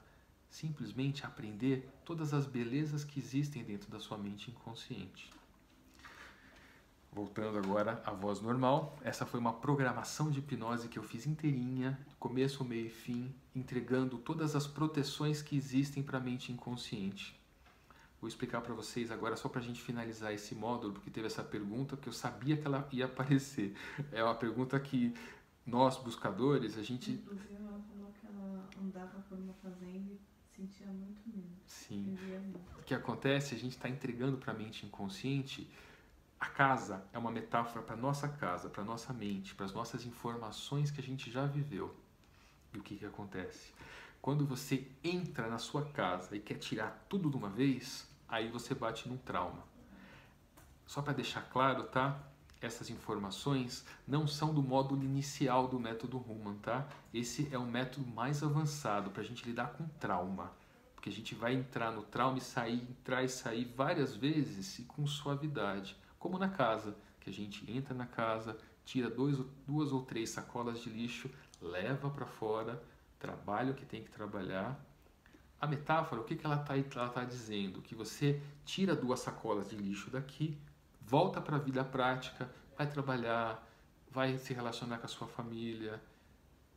simplesmente aprender todas as belezas que existem dentro da sua mente inconsciente. Voltando agora à voz normal, essa foi uma programação de hipnose que eu fiz inteirinha, começo, meio e fim, entregando todas as proteções que existem para a mente inconsciente. Vou explicar para vocês agora, só para a gente finalizar esse módulo, porque teve essa pergunta que eu sabia que ela ia aparecer. É uma pergunta que nós, buscadores, a gente... Inclusive, ela falou que ela andava por uma fazenda e sentia muito medo. Sim. O que acontece, a gente está entregando para a mente inconsciente. A casa é uma metáfora para a nossa casa, para a nossa mente, para as nossas informações que a gente já viveu. E o que acontece? Quando você entra na sua casa e quer tirar tudo de uma vez, aí você bate num trauma. Só para deixar claro, tá? Essas informações não são do módulo inicial do método Human, tá? Esse é um método mais avançado para a gente lidar com trauma. Porque a gente vai entrar no trauma e sair, entrar e sair várias vezes e com suavidade. Como na casa, que a gente entra na casa, tira 2 ou 3 sacolas de lixo, leva para fora, trabalha o que tem que trabalhar. A metáfora, o que ela tá dizendo? Que você tira 2 sacolas de lixo daqui, volta para a vida prática, vai trabalhar, vai se relacionar com a sua família,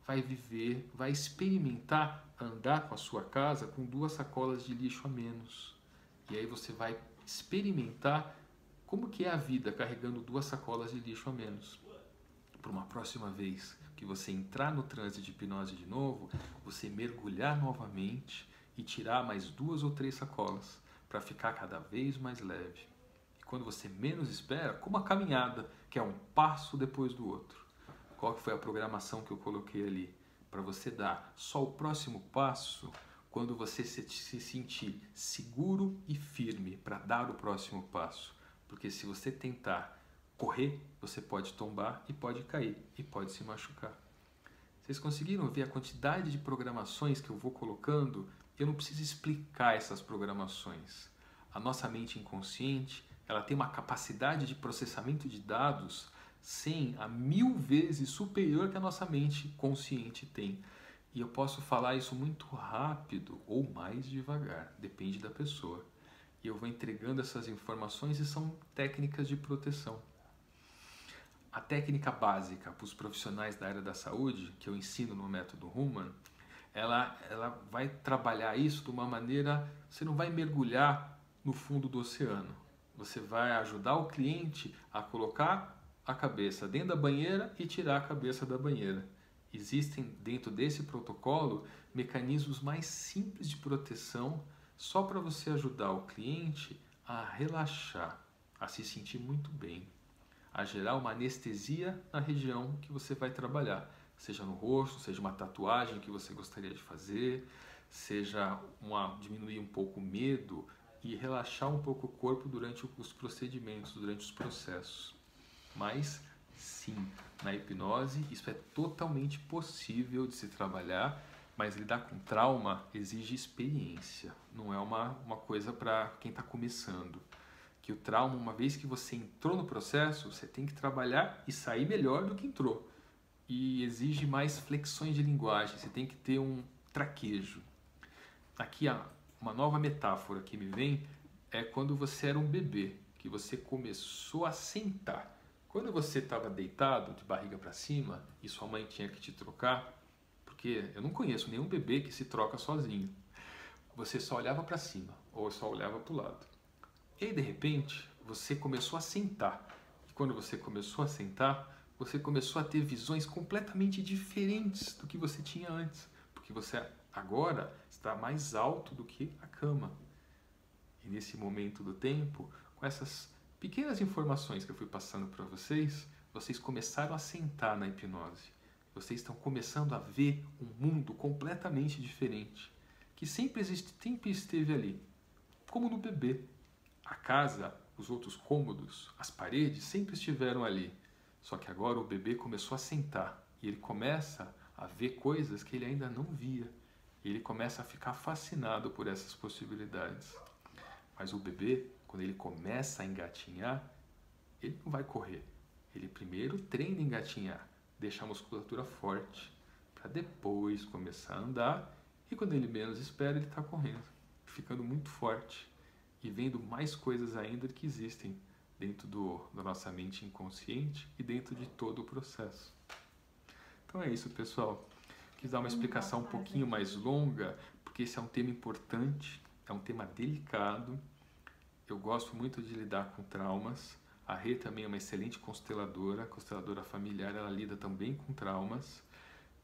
vai viver, vai experimentar andar com a sua casa com 2 sacolas de lixo a menos. E aí você vai experimentar como que é a vida carregando 2 sacolas de lixo a menos. Para uma próxima vez que você entrar no transe de hipnose de novo, você mergulhar novamente e tirar mais 2 ou 3 sacolas para ficar cada vez mais leve. E quando você menos espera, como a caminhada, que é um passo depois do outro. Qual que foi a programação que eu coloquei ali? Para você dar só o próximo passo quando você se sentir seguro e firme para dar o próximo passo. Porque se você tentar correr, você pode tombar e pode cair e pode se machucar. Vocês conseguiram ver a quantidade de programações que eu vou colocando? Eu não preciso explicar essas programações. A nossa mente inconsciente, ela tem uma capacidade de processamento de dados 100 a 1000 vezes superior que a nossa mente consciente tem. E eu posso falar isso muito rápido ou mais devagar, depende da pessoa. E eu vou entregando essas informações e são técnicas de proteção. A técnica básica para os profissionais da área da saúde, que eu ensino no método Human, ela vai trabalhar isso de uma maneira, você não vai mergulhar no fundo do oceano. Você vai ajudar o cliente a colocar a cabeça dentro da banheira e tirar a cabeça da banheira. Existem dentro desse protocolo mecanismos mais simples de proteção só para você ajudar o cliente a relaxar, a se sentir muito bem, a gerar uma anestesia na região que você vai trabalhar, seja no rosto, seja uma tatuagem que você gostaria de fazer, seja diminuir um pouco o medo e relaxar um pouco o corpo durante os procedimentos, durante os processos. Mas sim, na hipnose isso é totalmente possível de se trabalhar, mas lidar com trauma exige experiência, não é uma coisa para quem está começando. Que o trauma, uma vez que você entrou no processo, você tem que trabalhar e sair melhor do que entrou. E exige mais flexões de linguagem, você tem que ter um traquejo. Aqui uma nova metáfora que me vem é quando você era um bebê, que você começou a sentar. Quando você estava deitado, de barriga para cima, e sua mãe tinha que te trocar, porque eu não conheço nenhum bebê que se troca sozinho. Você só olhava para cima, ou só olhava para o lado. E aí, de repente, você começou a sentar. E quando você começou a sentar, você começou a ter visões completamente diferentes do que você tinha antes. Porque você agora está mais alto do que a cama. E nesse momento do tempo, com essas pequenas informações que eu fui passando para vocês, vocês começaram a sentar na hipnose. Vocês estão começando a ver um mundo completamente diferente, que sempre esteve ali, como no bebê. A casa, os outros cômodos, as paredes sempre estiveram ali. Só que agora o bebê começou a sentar e ele começa a ver coisas que ele ainda não via. E ele começa a ficar fascinado por essas possibilidades. Mas o bebê, quando ele começa a engatinhar, ele não vai correr. Ele primeiro treina a engatinhar, deixa a musculatura forte, para depois começar a andar. E quando ele menos espera, ele está correndo, ficando muito forte e vendo mais coisas ainda que existem dentro da nossa mente inconsciente e dentro de todo o processo. Então é isso, pessoal. Quis dar uma explicação um pouquinho mais longa, porque esse é um tema importante, é um tema delicado. Eu gosto muito de lidar com traumas. A Rê também é uma excelente consteladora familiar, ela lida também com traumas.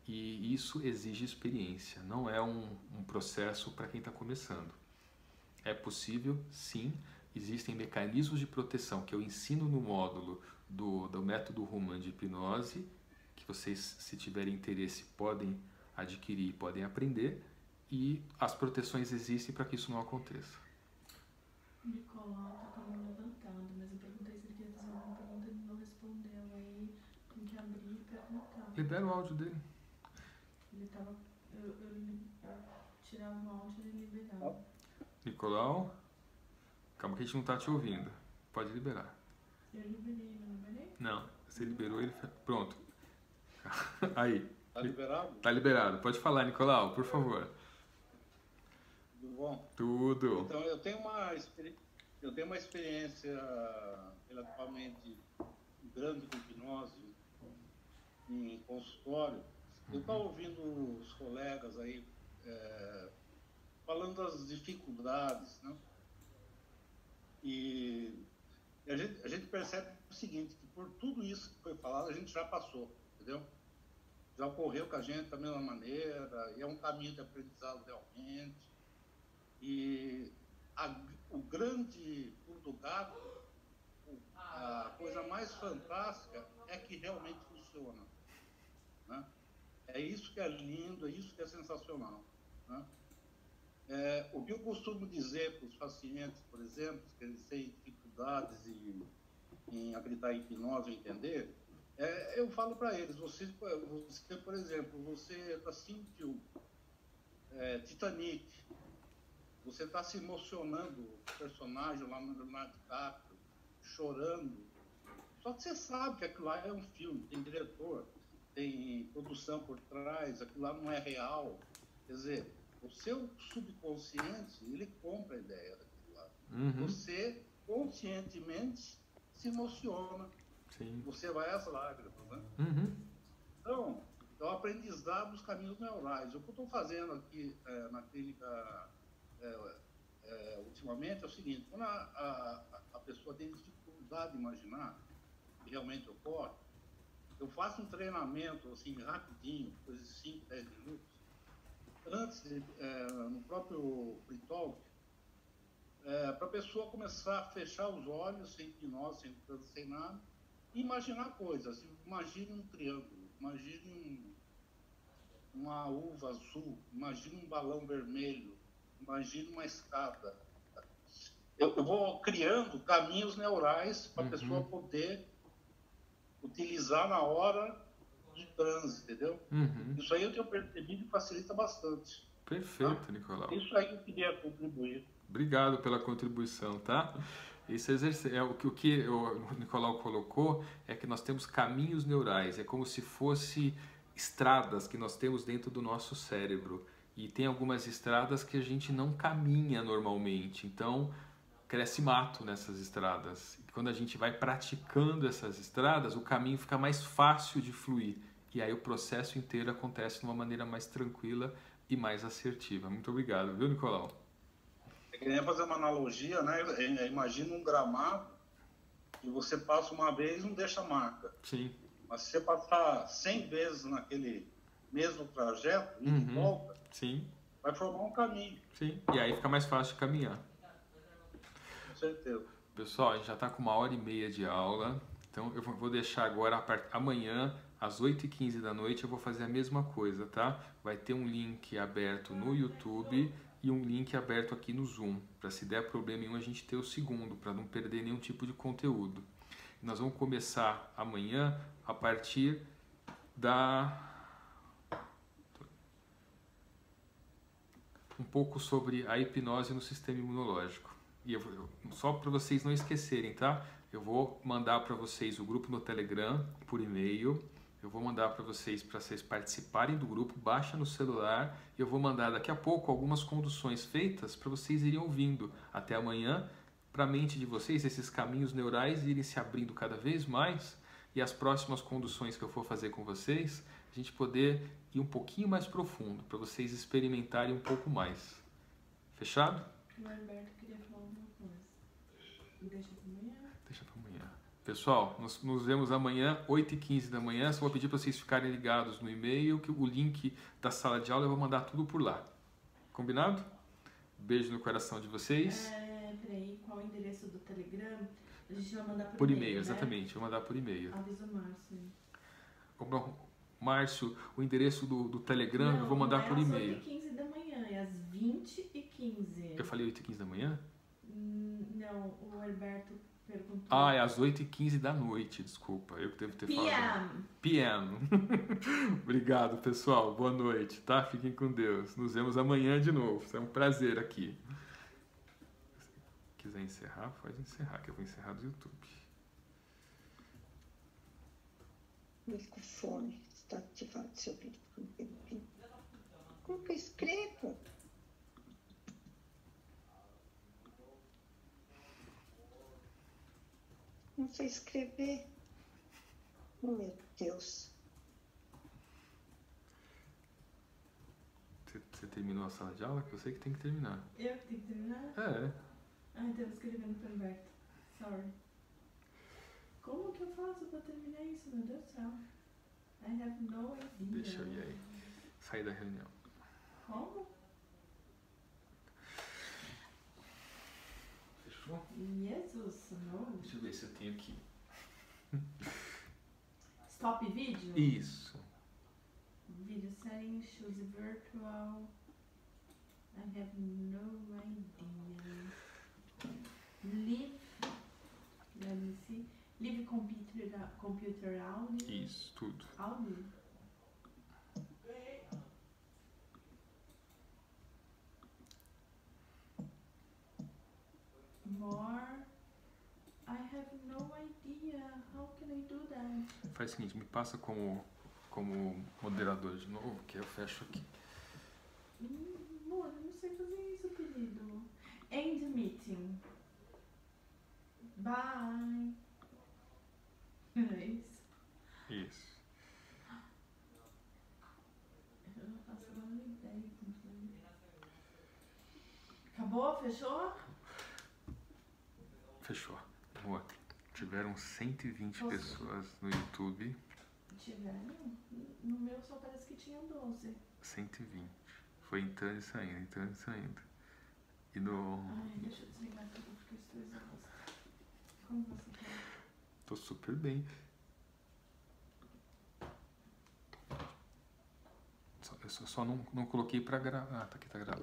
E isso exige experiência, não é um processo para quem está começando. É possível, sim, existem mecanismos de proteção que eu ensino no módulo do método Human de hipnose, que vocês, se tiverem interesse, podem adquirir, podem aprender, e as proteções existem para que isso não aconteça. O Nicolau está com a mão levantando, mas eu perguntei se ele queria fazer alguma pergunta, ele não respondeu, aí tem que abrir e perguntar. Libera o áudio dele. Ele estava... Eu tirava o áudio e ele liberava. Nicolau, calma que a gente não está te ouvindo. Pode liberar. Eu liberei, não liberei? Não, você liberou ele. Pronto. Aí. Tá liberado? Tá liberado. Pode falar, Nicolau, por favor. Tudo bom? Tudo. Então, eu tenho uma experiência relativamente grande com hipnose em consultório. Eu estava ouvindo os colegas aí falando das dificuldades, né? E a gente percebe o seguinte, que por tudo isso que foi falado, a gente já passou, entendeu? Já ocorreu com a gente da mesma maneira, e é um caminho de aprendizado realmente. E o grande pulo do gato, a coisa mais fantástica é que realmente funciona, né? É isso que é lindo, é isso que é sensacional, né? O que eu costumo dizer para os pacientes, por exemplo, que eles têm dificuldades em acreditar em hipnose ou entender, eu falo para eles, você, por exemplo, você assistiu Titanic, você está se emocionando, o personagem lá no Leonardo DiCaprio, chorando, só que você sabe que aquilo lá é um filme, tem diretor, tem produção por trás, aquilo lá não é real. Quer dizer, o seu subconsciente, ele compra a ideia daquilo lá. Uhum. Você conscientemente se emociona. Sim. Você vai às lágrimas, né? Uhum. Então, é o aprendizado dos caminhos neurais. O que eu estou fazendo aqui na clínica ultimamente é o seguinte, quando a pessoa tem dificuldade de imaginar, que realmente ocorre, eu faço um treinamento assim rapidinho, coisa de 5, 10 minutos, antes no próprio Free Talk, para a pessoa começar a fechar os olhos, sem hipnose, sem nada, e imaginar coisas. Imagine um triângulo, imagine uma uva azul, imagine um balão vermelho, imagine uma escada. Eu vou criando caminhos neurais para a pessoa poder utilizar na hora de transe, entendeu? Isso aí eu tenho percebido que facilita bastante. Perfeito, tá? Nicolau. Isso aí eu queria contribuir. Obrigado pela contribuição, tá? O que o Nicolau colocou é que nós temos caminhos neurais, é como se fosse estradas que nós temos dentro do nosso cérebro. E tem algumas estradas que a gente não caminha normalmente, então cresce mato nessas estradas. E quando a gente vai praticando essas estradas, o caminho fica mais fácil de fluir. E aí o processo inteiro acontece de uma maneira mais tranquila e mais assertiva. Muito obrigado, viu, Nicolau? Eu queria fazer uma analogia, né? Imagina um gramado e você passa uma vez e não deixa marca. Sim. Mas se você passar 100 vezes naquele mesmo trajeto, e de volta, sim, vai formar um caminho. Sim, e aí fica mais fácil de caminhar. Com certeza. Pessoal, a gente já está com 1h30 de aula, então eu vou deixar agora, amanhã, às 8h15 da noite, eu vou fazer a mesma coisa, tá? Vai ter um link aberto no YouTube e um link aberto aqui no Zoom, para se der problema nenhum a gente ter o segundo, para não perder nenhum tipo de conteúdo. Nós vamos começar amanhã a partir um pouco sobre a hipnose no sistema imunológico. E só para vocês não esquecerem, tá? Eu vou mandar para vocês o grupo no Telegram por e-mail. Eu vou mandar para vocês participarem do grupo, baixa no celular. E eu vou mandar daqui a pouco algumas conduções feitas para vocês irem ouvindo até amanhã, para a mente de vocês, esses caminhos neurais irem se abrindo cada vez mais. E as próximas conduções que eu for fazer com vocês, a gente poder ir um pouquinho mais profundo, para vocês experimentarem um pouco mais. Fechado? O Alberto queria falar alguma coisa. Deixa para amanhã? Deixa para amanhã. Pessoal, nos vemos amanhã, 8h15 da manhã. Só vou pedir para vocês ficarem ligados no e-mail, que o link da sala de aula eu vou mandar tudo por lá. Combinado? Beijo no coração de vocês. Peraí, qual o endereço do Telegram? A gente vai mandar por e-mail, né? exatamente. Vou mandar por e-mail. Avisa o Márcio. Márcio, o endereço do Telegram eu vou mandar por e-mail. Não, é às 8h15 da manhã, é às 20h15. Eu falei 8h15 da manhã? Não, o Alberto perguntou. Ah, é às 8h15 da noite, desculpa. Eu que devo ter falado. PM. Obrigado, pessoal. Boa noite, tá? Fiquem com Deus. Nos vemos amanhã de novo. É um prazer aqui. Se quiser encerrar, pode encerrar, que eu vou encerrar do YouTube. O microfone está ativado, seu vídeo. Como que eu escrevo? Não sei escrever. Oh, meu Deus. Você terminou a sala de aula? Que eu sei que tem que terminar. Eu que tenho que terminar? É. Ah, então eu vou escrevendo para o Alberto. Sorry. Como que eu faço para terminar isso, meu Deus do céu? I have no idea. Deixa eu ir aí. Sair da reunião. Como? Fechou? Jesus, não. Deixa eu ver se eu tenho aqui. Stop vídeo? Isso. Video settings, choose virtual. I have no idea. Leave. Let me see. Leave computer audio. Isso, tudo. Audio. More. I have no idea. How can I do that? Faz o seguinte, me passa como moderador de novo, que eu fecho aqui. Amor, eu não sei fazer isso, querido. End meeting. Bye. É isso? Isso. Eu não faço a menor ideia. Acabou? Fechou? Fechou. Vamos lá. Tchau. Tiveram 120 pessoas no YouTube. Tiveram? No meu só parece que tinha 12. 120. Foi entrando e saindo, entrando e saindo. E no... Ai, deixa eu desligar tudo porque estou exausta. Como você tá? Tô super bem. Eu só não coloquei pra gravar. Ah, tá aqui, tá gravando.